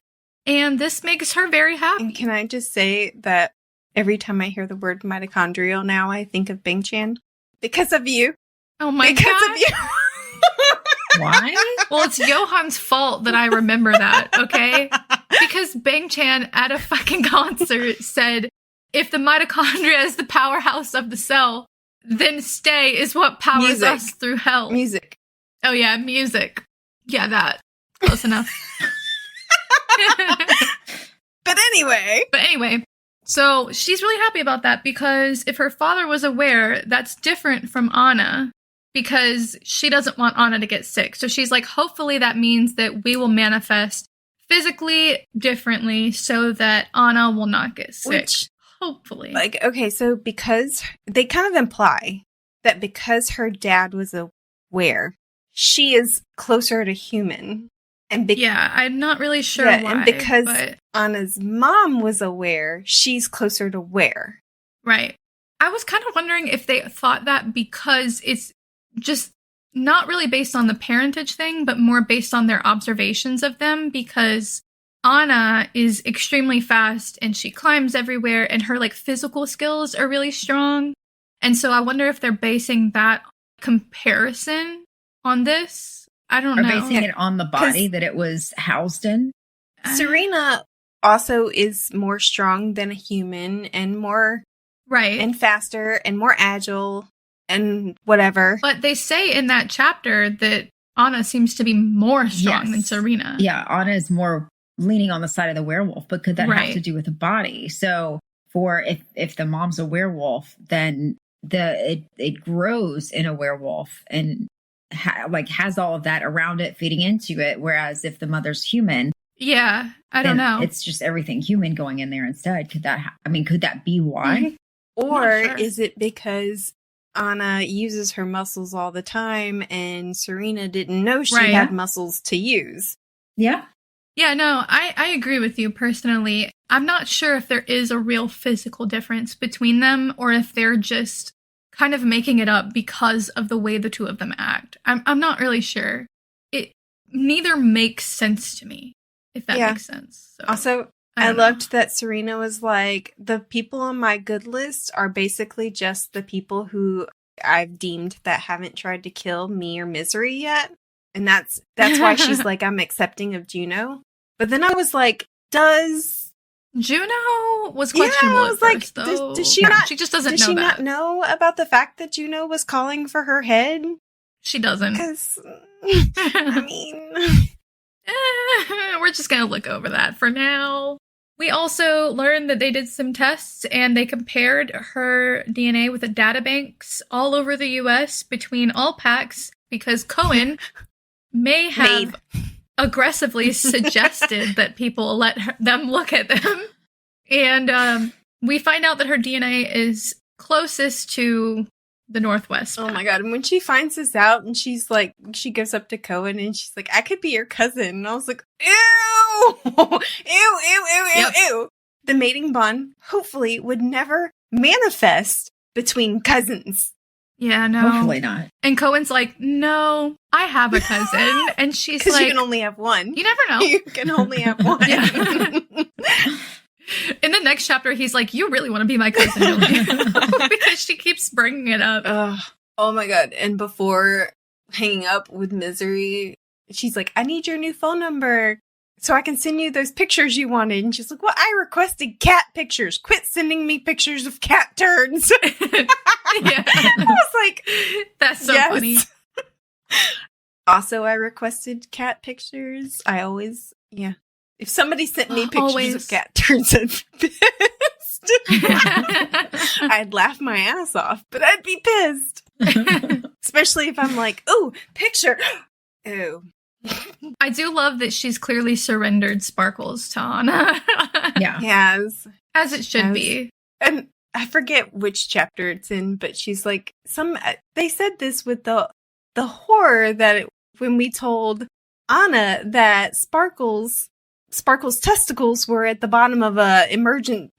And this makes her very happy. And can I just say that every time I hear the word mitochondrial now, I think of Bing Chan. Because of you. Oh my god. Because of you. Why? Well, it's Johan's fault that I remember that, okay? Because Bang Chan at a fucking concert said, if the mitochondria is the powerhouse of the cell, then stay is what powers us through hell. Music. Oh, yeah, music. Yeah, that. Close enough. But anyway, so she's really happy about that because if her father was aware, that's different from Anna because she doesn't want Anna to get sick. So she's like, hopefully that means that we will manifest physically differently so that Anna will not get sick. Which, hopefully. like, okay, so because they kind of imply that because her dad was aware, she is closer to human. And yeah, I'm not really sure why. And because Anna's mom was aware, she's closer to where. Right. I was kind of wondering if they thought that because it's just not really based on the parentage thing, but more based on their observations of them, because Anna is extremely fast and she climbs everywhere and her like physical skills are really strong. And so I wonder if they're basing that comparison on this. I don't know. Or basing it on the body that it was housed in. Serena also is more strong than a human and more right and faster and more agile and whatever. But they say in that chapter that Anna seems to be more strong than Serena. Yeah, Anna is more leaning on the side of the werewolf, but could that have to do with the body? So for if the mom's a werewolf, then it grows in a werewolf and has all of that around it feeding into it, whereas if the mother's human, I don't know, it's just everything human going in there instead. Could that be why? Mm-hmm. Or is it because Anna uses her muscles all the time and Serena didn't know she had muscles to use? Yeah no, I agree with you personally. I'm not sure if there is a real physical difference between them or if they're just kind of making it up because of the way the two of them act. I'm not really sure. It neither makes sense to me, if that makes sense. So, also, I loved that Serena was like, the people on my good list are basically just the people who I've deemed that haven't tried to kill me or Misery yet. And that's why she's like, I'm accepting of Juno. But then I was like, Juno was questionable at first, though. Does she not? She just doesn't know Does she that. not know about the fact that Juno was calling for her head? She doesn't. Because, I mean... We're just going to look over that for now. We also learned that they did some tests and they compared her DNA with the databanks all over the U.S. between all packs because Koen may have aggressively suggested that people let them look at them. And we find out that her DNA is closest to the Northwest. Oh my god. And when she finds this out and she's like, she goes up to Koen and she's like, I could be your cousin. And I was like, ew! Ew. The mating bond hopefully would never manifest between cousins. Yeah, no. Hopefully not. And Cohen's like, no, I have a cousin. And she's like... Because you can only have one. You never know. You can only have one. In the next chapter, he's like, you really want to be my cousin, don't you? Because she keeps bringing it up. Oh my god. And before hanging up with Misery, she's like, I need your new phone number so I can send you those pictures you wanted. And she's like, well, I requested cat pictures. Quit sending me pictures of cat turds. Yeah. I was like, that's so funny. Also, I requested cat pictures. I always, if somebody sent me pictures of cat turds, I'd be pissed. I'd laugh my ass off, but I'd be pissed. Especially if I'm like, ooh, picture. Ooh. I do love that she's clearly surrendered Sparkles to Anna. Yeah. As it should be. And I forget which chapter it's in, but she's like, they said this with the horror that when we told Anna that Sparkles' testicles were at the bottom of a emergent,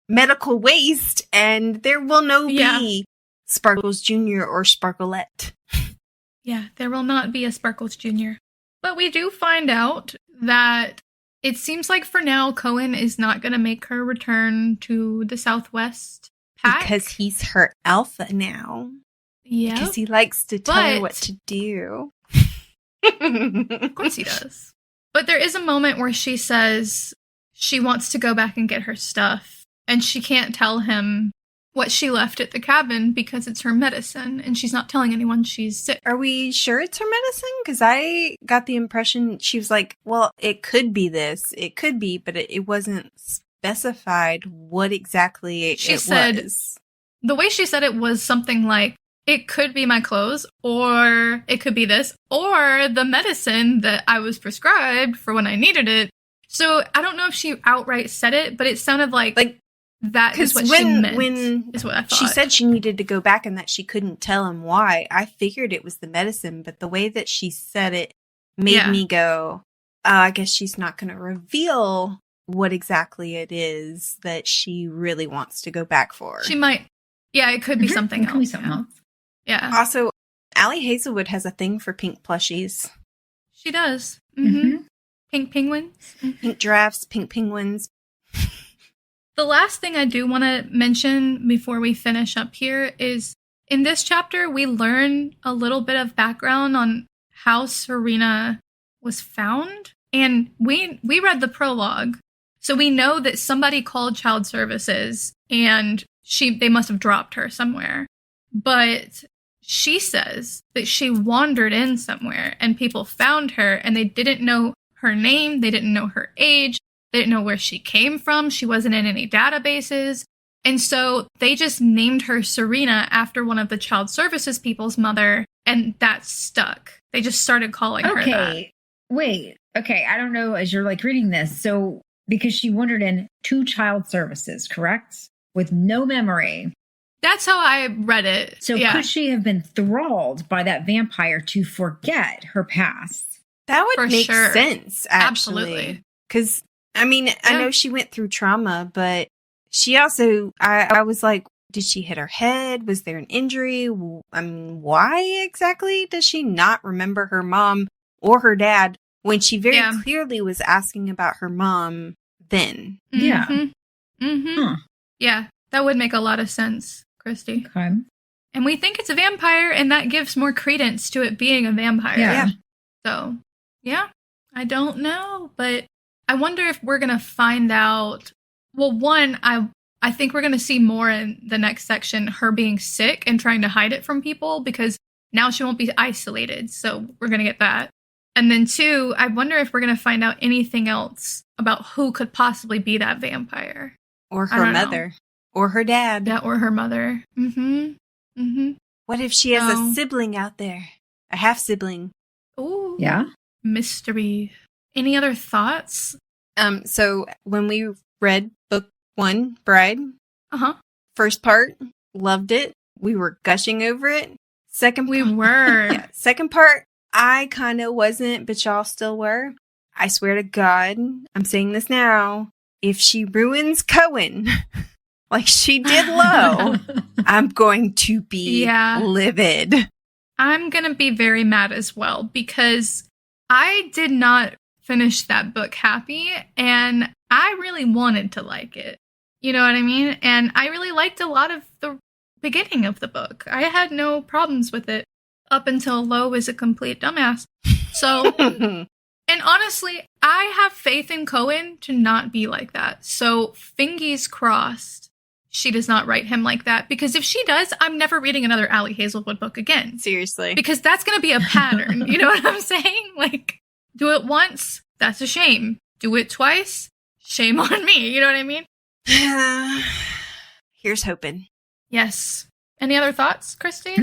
medical waste, and there will no be Sparkles Jr. or Sparklet. Yeah, there will not be a Sparkles Jr. But we do find out that it seems like for now, Koen is not going to make her return to the Southwest pack. Because he's her alpha now. Yeah. Because he likes to tell her what to do. Of course he does. But there is a moment where she says she wants to go back and get her stuff, and she can't tell him what she left at the cabin because it's her medicine, and she's not telling anyone she's sick. Are we sure it's her medicine? Because I got the impression she was like, well, it could be this. It could be, but it wasn't specified what exactly it was. The way she said it was something like, it could be my clothes, or it could be this, or the medicine that I was prescribed for when I needed it. So I don't know if she outright said it, but it sounded like that is what she meant, is what I thought. She said she needed to go back and that she couldn't tell him why. I figured it was the medicine, but the way that she said it made me go, I guess she's not going to reveal what exactly it is that she really wants to go back for. She might. Yeah, it could be something else. It could be something else. Yeah. Also, Allie Hazelwood has a thing for pink plushies. She does. Mm-hmm. Pink penguins. Pink giraffes, pink penguins. The last thing I do want to mention before we finish up here is in this chapter, we learn a little bit of background on how Serena was found. And we read the prologue. So we know that somebody called child services and they must have dropped her somewhere. But she says that she wandered in somewhere and people found her and they didn't know her name. They didn't know her age. They didn't know where she came from. She wasn't in any databases. And so they just named her Serena after one of the child services people's mother. And that stuck. They just started calling her that. Wait. Okay. I don't know as you're reading this. So because she wandered in 2 child services, correct? With no memory. That's how I read it. So could she have been thralled by that vampire to forget her past? That would make sense, actually. Absolutely. Because, I know she went through trauma, but she also, I was like, did she hit her head? Was there an injury? Why exactly does she not remember her mom or her dad when she very clearly was asking about her mom then? Yeah. Mm-hmm. Huh. Yeah, that would make a lot of sense, Christy. Okay. And we think it's a vampire, and that gives more credence to it being a vampire. Yeah. So, yeah, I don't know, but I wonder if we're going to find out. Well, one, I think we're going to see more in the next section, her being sick and trying to hide it from people, because now she won't be isolated. So we're going to get that. And then 2, I wonder if we're going to find out anything else about who could possibly be that vampire. Or her mother. Or her dad. Yeah, or her mother. Mm-hmm. Mm-hmm. What if she has a sibling out there? A half-sibling. Ooh. Yeah. Mystery. Any other thoughts? So when we read book 1, Bride. First part, loved it. We were gushing over it. Second part. We were. Yeah, second part, I kind of wasn't, but y'all still were. I swear to God, I'm saying this now. If she ruins Koen, like she did Lo, I'm going to be livid. I'm going to be very mad as well, because I did not finish that book happy, and I really wanted to like it. You know what I mean? And I really liked a lot of the beginning of the book. I had no problems with it up until Lo is a complete dumbass. So... And honestly, I have faith in Koen to not be like that. So, fingies crossed, she does not write him like that. Because if she does, I'm never reading another Allie Hazelwood book again. Seriously. Because that's going to be a pattern. You know what I'm saying? Do it once, that's a shame. Do it twice, shame on me. You know what I mean? Here's hoping. Yes. Any other thoughts, Christy?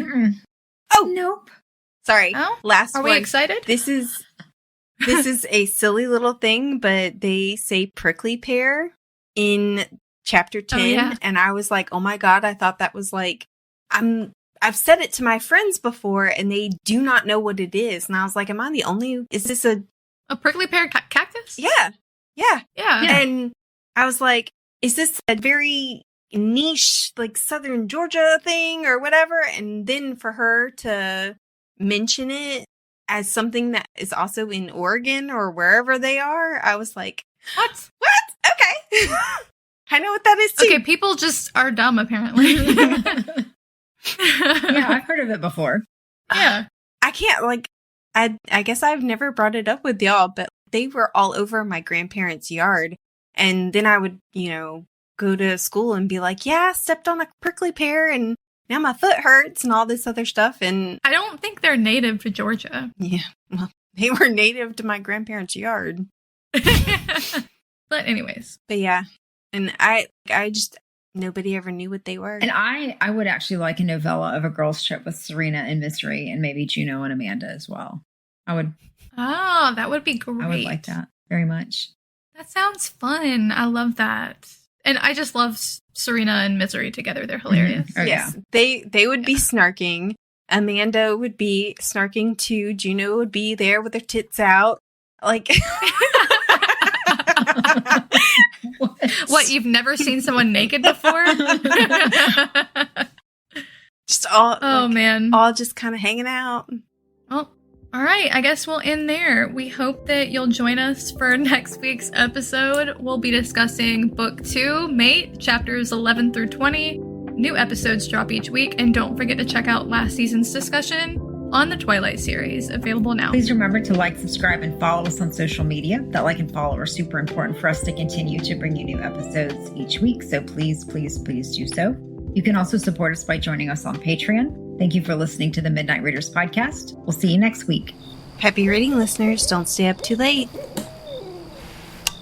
Oh, nope. Sorry. Oh? Last one. Are we excited? This is a silly little thing, but they say prickly pear in chapter 10, and I was like, oh my God, I thought that was I've said it to my friends before, and they do not know what it is. And I was like, am I the only, is this a prickly pear cactus? Yeah. Yeah. And I was like, is this a very niche, Southern Georgia thing or whatever? And then for her to mention it as something that is also in Oregon or wherever they are, I was like, What? Okay. I know what that is too. Okay, people just are dumb, apparently. Yeah, I've heard of it before. Yeah. I can't, like, I guess I've never brought it up with y'all, but they were all over my grandparents' yard. And then I would, go to school and be like, yeah, I stepped on a prickly pear and now my foot hurts and all this other stuff. And I don't think they're native to Georgia. yeah, well, they were native to my grandparents' yard. But anyways. But yeah, and I just, nobody ever knew what they were. And I would actually like a novella of a girls' trip with Serena and Misery and maybe Juno and Amanda as well. Oh, that would be great. I would like that very much. That sounds fun. I love that. And I just love Serena and Misery together. They're hilarious. Mm-hmm. Oh, yes, yeah. they would be snarking. Amanda would be snarking too. Juno would be there with her tits out. Like, What, you've never seen someone naked before? just all. Oh, man. All just kind of hanging out. Well, all right. I guess we'll end there. We hope that you'll join us for next week's episode. We'll be discussing Book 2, Mate, chapters 11 through 20. New episodes drop each week. And don't forget to check out last season's discussion on the Twilight series, available now. Please remember to like, subscribe, and follow us on social media. That like and follow are super important for us to continue to bring you new episodes each week. So please, please, please do so. You can also support us by joining us on Patreon. Thank you for listening to the Midnight Readers podcast. We'll see you next week. Happy reading, listeners. Don't stay up too late.